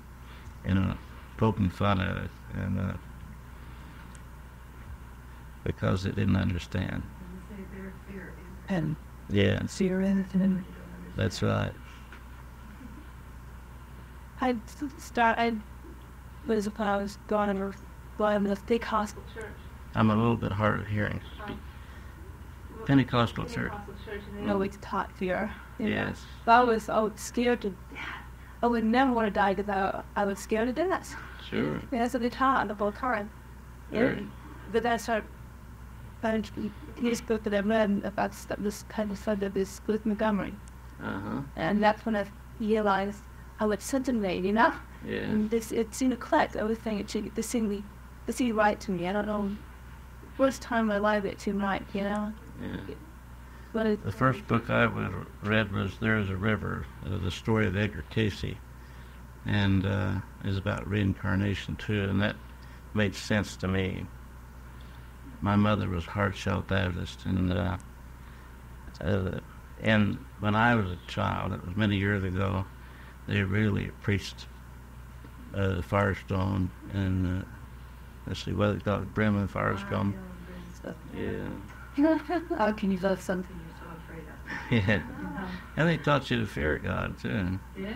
A: poking fun at it, and because they didn't understand.
C: And
A: yeah, that's right.
B: I was going to the big hospital church.
A: I'm a little bit hard of hearing. Pentecostal church.
B: No, it's taught here.
A: Yes.
B: But I was scared to death. I would never want to die because I was scared to death.
A: Sure.
B: Yeah, that's what they taught about current. Yeah. But that's our his book that I read about this kind of stuff, this Cliff Montgomery. And that's when I realized I would sentiment,
A: Yeah.
B: And it seemed to click. I was thinking this seemed right to me. I don't know. First time in my life it seemed right,
A: Yeah.
B: What is
A: The first book I read was There is a River, the story of Edgar Casey, and is about reincarnation too, and that made sense to me. My mother was hard-shell Baptist, and when I was a child, it was many years ago, they really preached Firestone and let's see, what they call it, Brim and Firestone. Yeah.
B: How can you love something you're so afraid of?
A: Yeah. And they taught you to fear God too.
B: Yeah.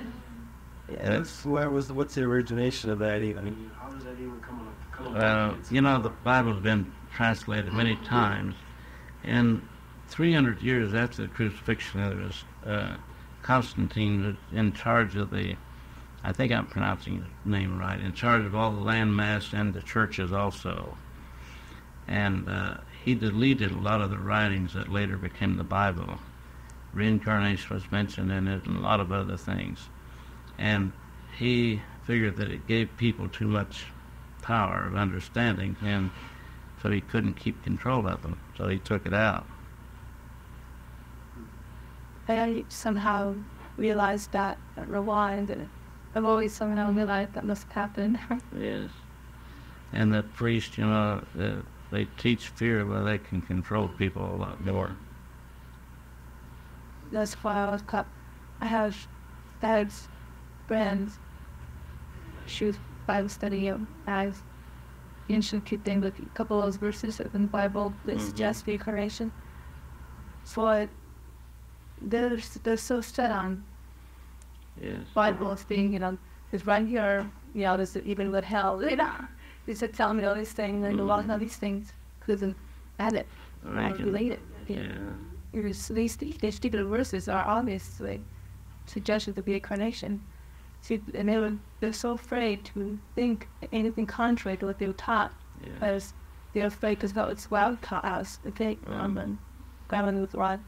A: Yeah,
D: What's the origination of that even? How does that even come
A: well, you know, the Bible's been translated many times, and 300 years after the crucifixion, there was Constantine was in charge of the, I think I'm pronouncing his name right, in charge of all the land mass and the churches also. And he deleted a lot of the writings that later became the Bible. Reincarnation was mentioned in it and a lot of other things. And he figured that it gave people too much power of understanding, and so he couldn't keep control of them, so he took it out.
B: I somehow realized that, rewind, and I've always somehow realized that must happen.
A: Yes. And the priest, you know, they teach fear where they can control people a lot more.
B: That's why I have dad's friends. She was Bible study as ancient thing with a couple of those verses in the Bible that suggest reincarnation. So they're so set on Bible as being, you know, it's right here, you know, there's even with hell, you know. They said, tell me all these things, and a lot of these things couldn't add it or relate it. These stupid verses are obviously suggestions of reincarnation. See, and they're so afraid to think anything contrary to what they were taught, because they're afraid because that's what I was taught as the fake and Grandma was right.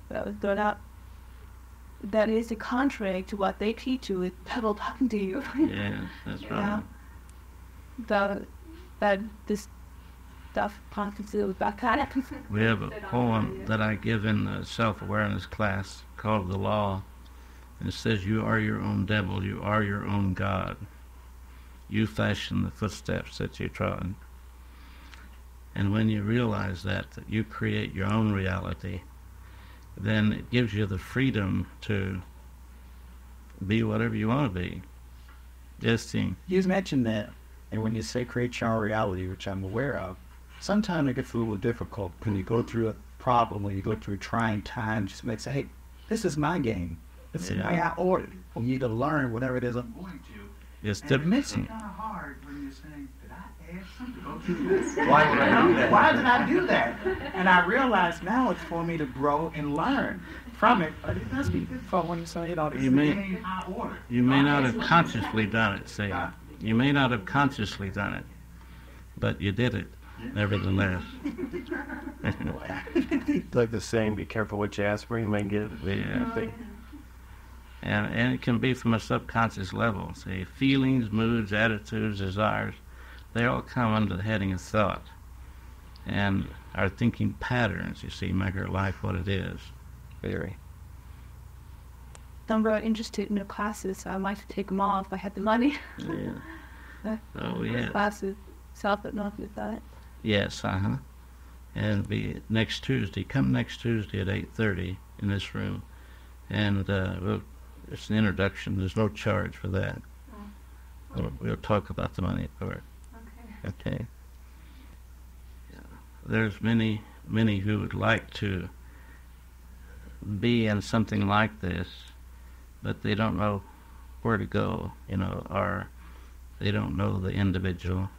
B: That was thrown out. That is the contrary to what they teach you. It's people talking to you.
A: Yeah, that's right.
B: That this stuff constantly was back at it.
A: We have a poem that I give in the self-awareness class called The Law. And it says, you are your own devil, you are your own God. You fashion the footsteps that you trod. And when you realize that you create your own reality, then it gives you the freedom to be whatever you want to be. Yes, Tim.
C: You mentioned that, and when you say create your own reality, which I'm aware of, sometimes it gets a little difficult when you go through a problem, when you go through a trying time, just make say, hey, this is my game. This is the way I ordered for you to learn whatever it is I'm going to.
A: It's
C: and it makes it
F: kind of hard when you're saying, did I add something to go through this? Why did I do that? Why did I do that? And I realize now it's for me to grow and learn from it. But it does be difficult when you say,
A: you may not have consciously done it, say. You may not have consciously done it, but you did it, nevertheless.
D: It's like the saying, be careful what you ask for, you might get it.
A: Yeah. And it can be from a subconscious level. See, feelings, moods, attitudes, desires, they all come under the heading of thought. And our thinking patterns, you see, make our life what it is.
D: Very.
B: I'm very interested in the classes, so I might take them all if I had the money.
A: Yeah. Oh, yeah.
B: Classes, self-hypnosis, that.
A: Yes, And it'll be next Tuesday. Come next Tuesday at 8:30 in this room. And it's an introduction. There's no charge for that. We'll talk about the money part. Okay. Yeah. There's many who would like to be in something like this, but they don't know where to go, you know, or they don't know the individual.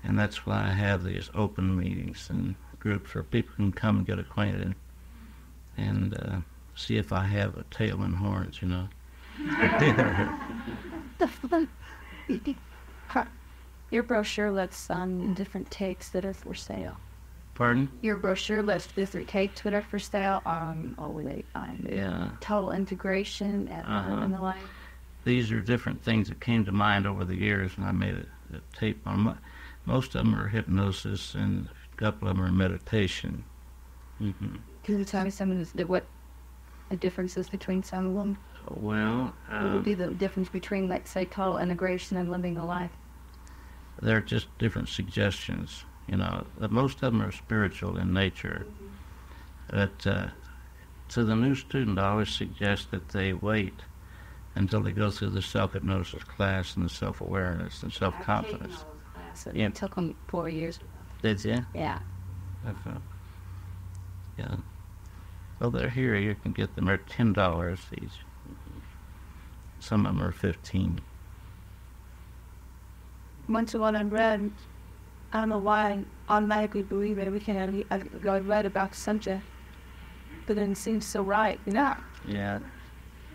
A: And that's why I have these open meetings and groups where people can come and get acquainted and see if I have a tail and horns, you know.
B: Your brochure lists different takes that are for sale.
A: Pardon?
B: Your brochure lists different takes that are for sale on total integration and the like.
A: These are different things that came to mind over the years, and I made a tape on. Most of them are hypnosis, and a couple of them are meditation.
B: Can you tell me some of what the differences between some of them?
A: Well,
B: What would be the difference between, like, say, total integration and living a life?
A: they're just different suggestions. You know, most of them are spiritual in nature. But to the new student, I always suggest that they wait until they go through the self-hypnosis class and the self-awareness and self-confidence.
B: Yeah. It took them 4 years.
A: Did you?
B: Yeah.
A: Yeah. Well, they're here. You can get them. They're $10 each. Some of them are $15.
B: Once one I read, I don't know why I automatically believe everything I read about the subject, but then it seems so right. Yeah.
A: Yeah.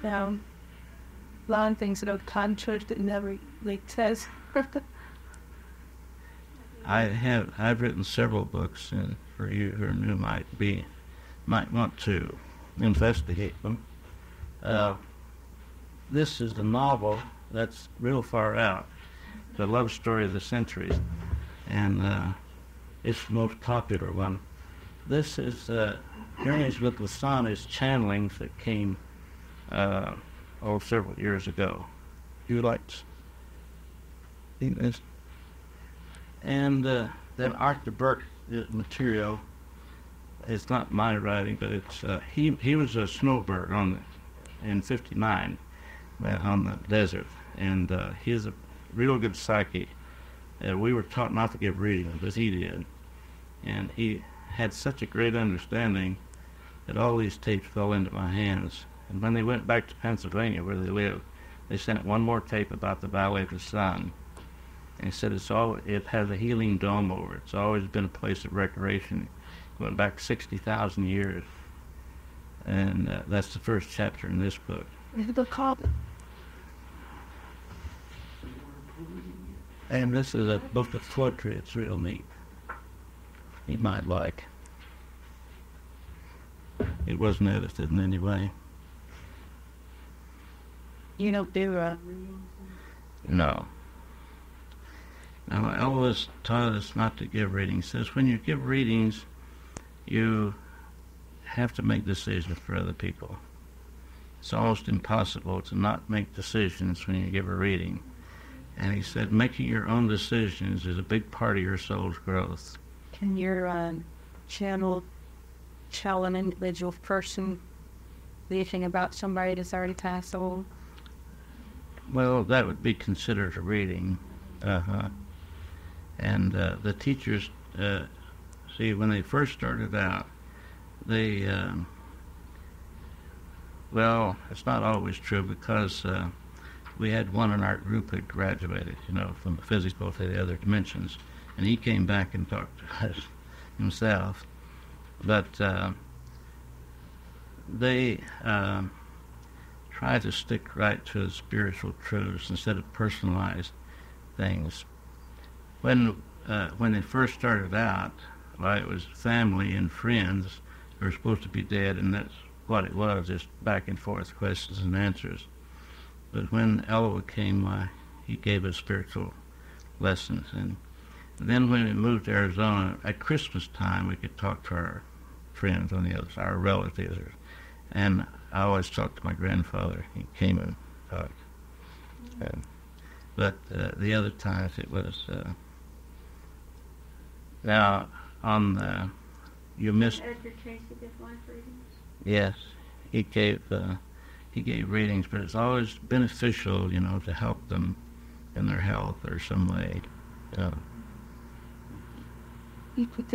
B: A lot of things that are contrary that never like says.
A: I've written several books, and for you who are new might want to investigate them. This is the novel that's real far out, the love story of the centuries, and it's the most popular one. This is Journeys with the Sun is channelings that came several years ago. You like to see this? And then Arthur Burke material. It's not my writing, but it's he was a snowbird in '59 on the desert, and he is a real good psychic. We were taught not to give readings, but he did, and he had such a great understanding that all these tapes fell into my hands. And when they went back to Pennsylvania, where they lived, they sent one more tape about the Valley of the Sun. And he said it has a healing dome over it. It's always been a place of recreation, going back 60,000 years. And that's the first chapter in this book.
B: Is it called?
A: And this is a book of poetry. It's real neat. You might like. It wasn't edited in any way.
B: You don't do
A: No. Now, Elvis taught us not to give readings. He says when you give readings, you have to make decisions for other people. It's almost impossible to not make decisions when you give a reading. And he said making your own decisions is a big part of your soul's growth.
B: Can your channel tell an individual person anything about somebody that's already passed on?
A: Well, that would be considered a reading. And the teachers, see, when they first started out, they, well, it's not always true because we had one in our group that graduated, from the physical to the other dimensions, and he came back and talked to us himself. But they try to stick right to the spiritual truths instead of personalized things. When they first started out, well, it was family and friends who were supposed to be dead, and that's what it was, just back and forth questions and answers. But when Elva came, he gave us spiritual lessons. And then when we moved to Arizona, at Christmas time, we could talk to our friends on the other side, our relatives. And I always talked to my grandfather. He came and talked. But the other times it was... now, on you missed...
B: Edgar Tracy did life readings?
A: Yes, he gave readings, but it's always beneficial, to help them in their health or some way.
B: You put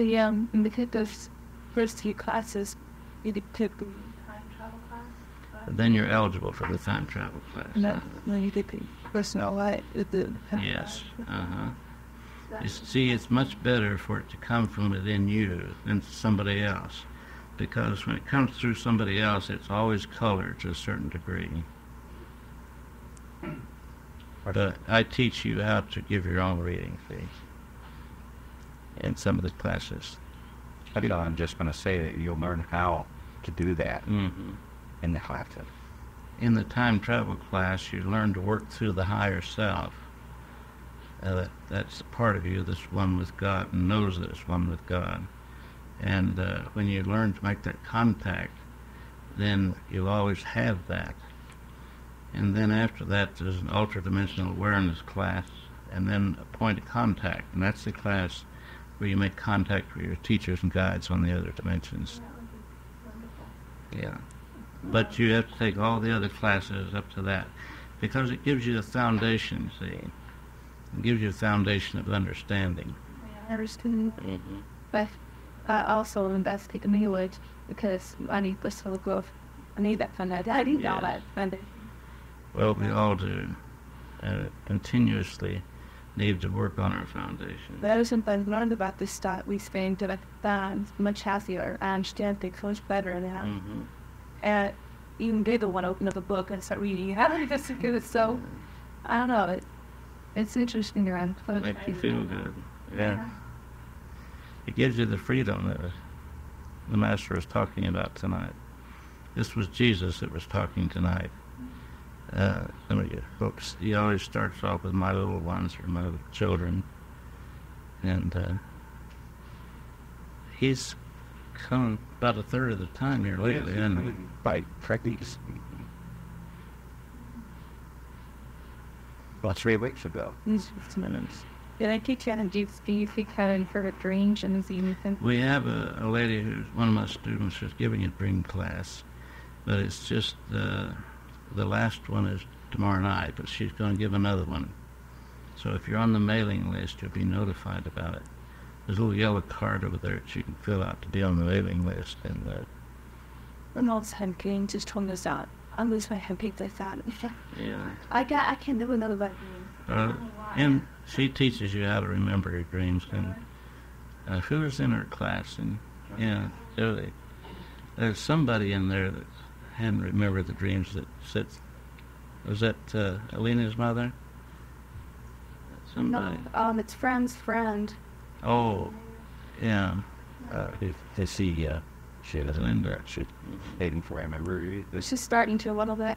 B: those first few classes, you did take the time travel class?
A: Then you're eligible for the time travel class.
B: No, you did the personal life.
A: Yes, You see, it's much better for it to come from within you than somebody else, because when it comes through somebody else, it's always colored to a certain degree. But I teach you how to give your own reading, see, in some of the classes.
E: I'm just going to say that you'll learn how to do that in the class.
A: In the time travel class, you learn to work through the higher self. That's a part of you that's one with God and knows that it's one with God. And when you learn to make that contact, then you'll always have that. And then after that, there's an ultra-dimensional awareness class, and then a point of contact, and that's the class where you make contact with your teachers and guides on the other dimensions. Yeah. But you have to take all the other classes up to that, because it gives you the foundation, see? It gives you a foundation of understanding.
B: I understand. But I also invested in language because I need personal growth. I need that foundation. I need all that foundation.
A: Well, we all do. Continuously need to work on our foundation.
B: That is something I learned about this stuff. We spend much happier. I understand things much better now. And even they don't want to open up a book and start reading. How do you just do it? So, I don't know. It's interesting around.
A: Makes you feel good. Yeah. It gives you the freedom that the Master was talking about tonight. This was Jesus that was talking tonight. Some of you folks, he always starts off with my little ones or my little children. And he's come about a third of the time here lately, and
E: by practice. About 3 weeks ago.
A: minutes.
B: Did I teach you how to do you how to interpret dreams and see anything?
A: We have a lady who's one of my students who's giving a dream class, but it's just the last one is tomorrow night, but she's going to give another one. So if you're on the mailing list, you'll be notified about it. There's a little yellow card over there that you can fill out to be on the mailing list.
B: And all the time, King just told us out. I lose my head picked like that.
A: Yeah.
B: I can't do another bad
A: And she teaches you how to remember your dreams. And who was in her class? And yeah, there's somebody in there that hadn't remembered the dreams that sits. Was that Alina's mother? Somebody.
B: No, it's friend's friend.
A: Oh, yeah.
E: To see, she doesn't
A: Linda.
E: She's hating for I remember.
B: She's starting to a little bit.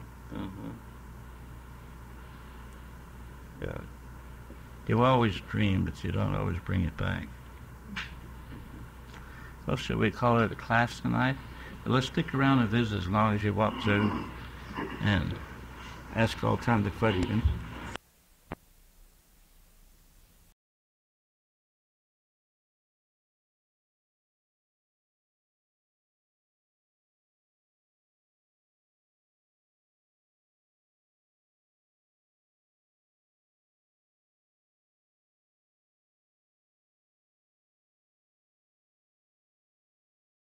E: Yeah.
A: You always dream, but you don't always bring it back. Well, should we call it a class tonight? But let's stick around and visit as long as you walk through and ask all kinds of questions.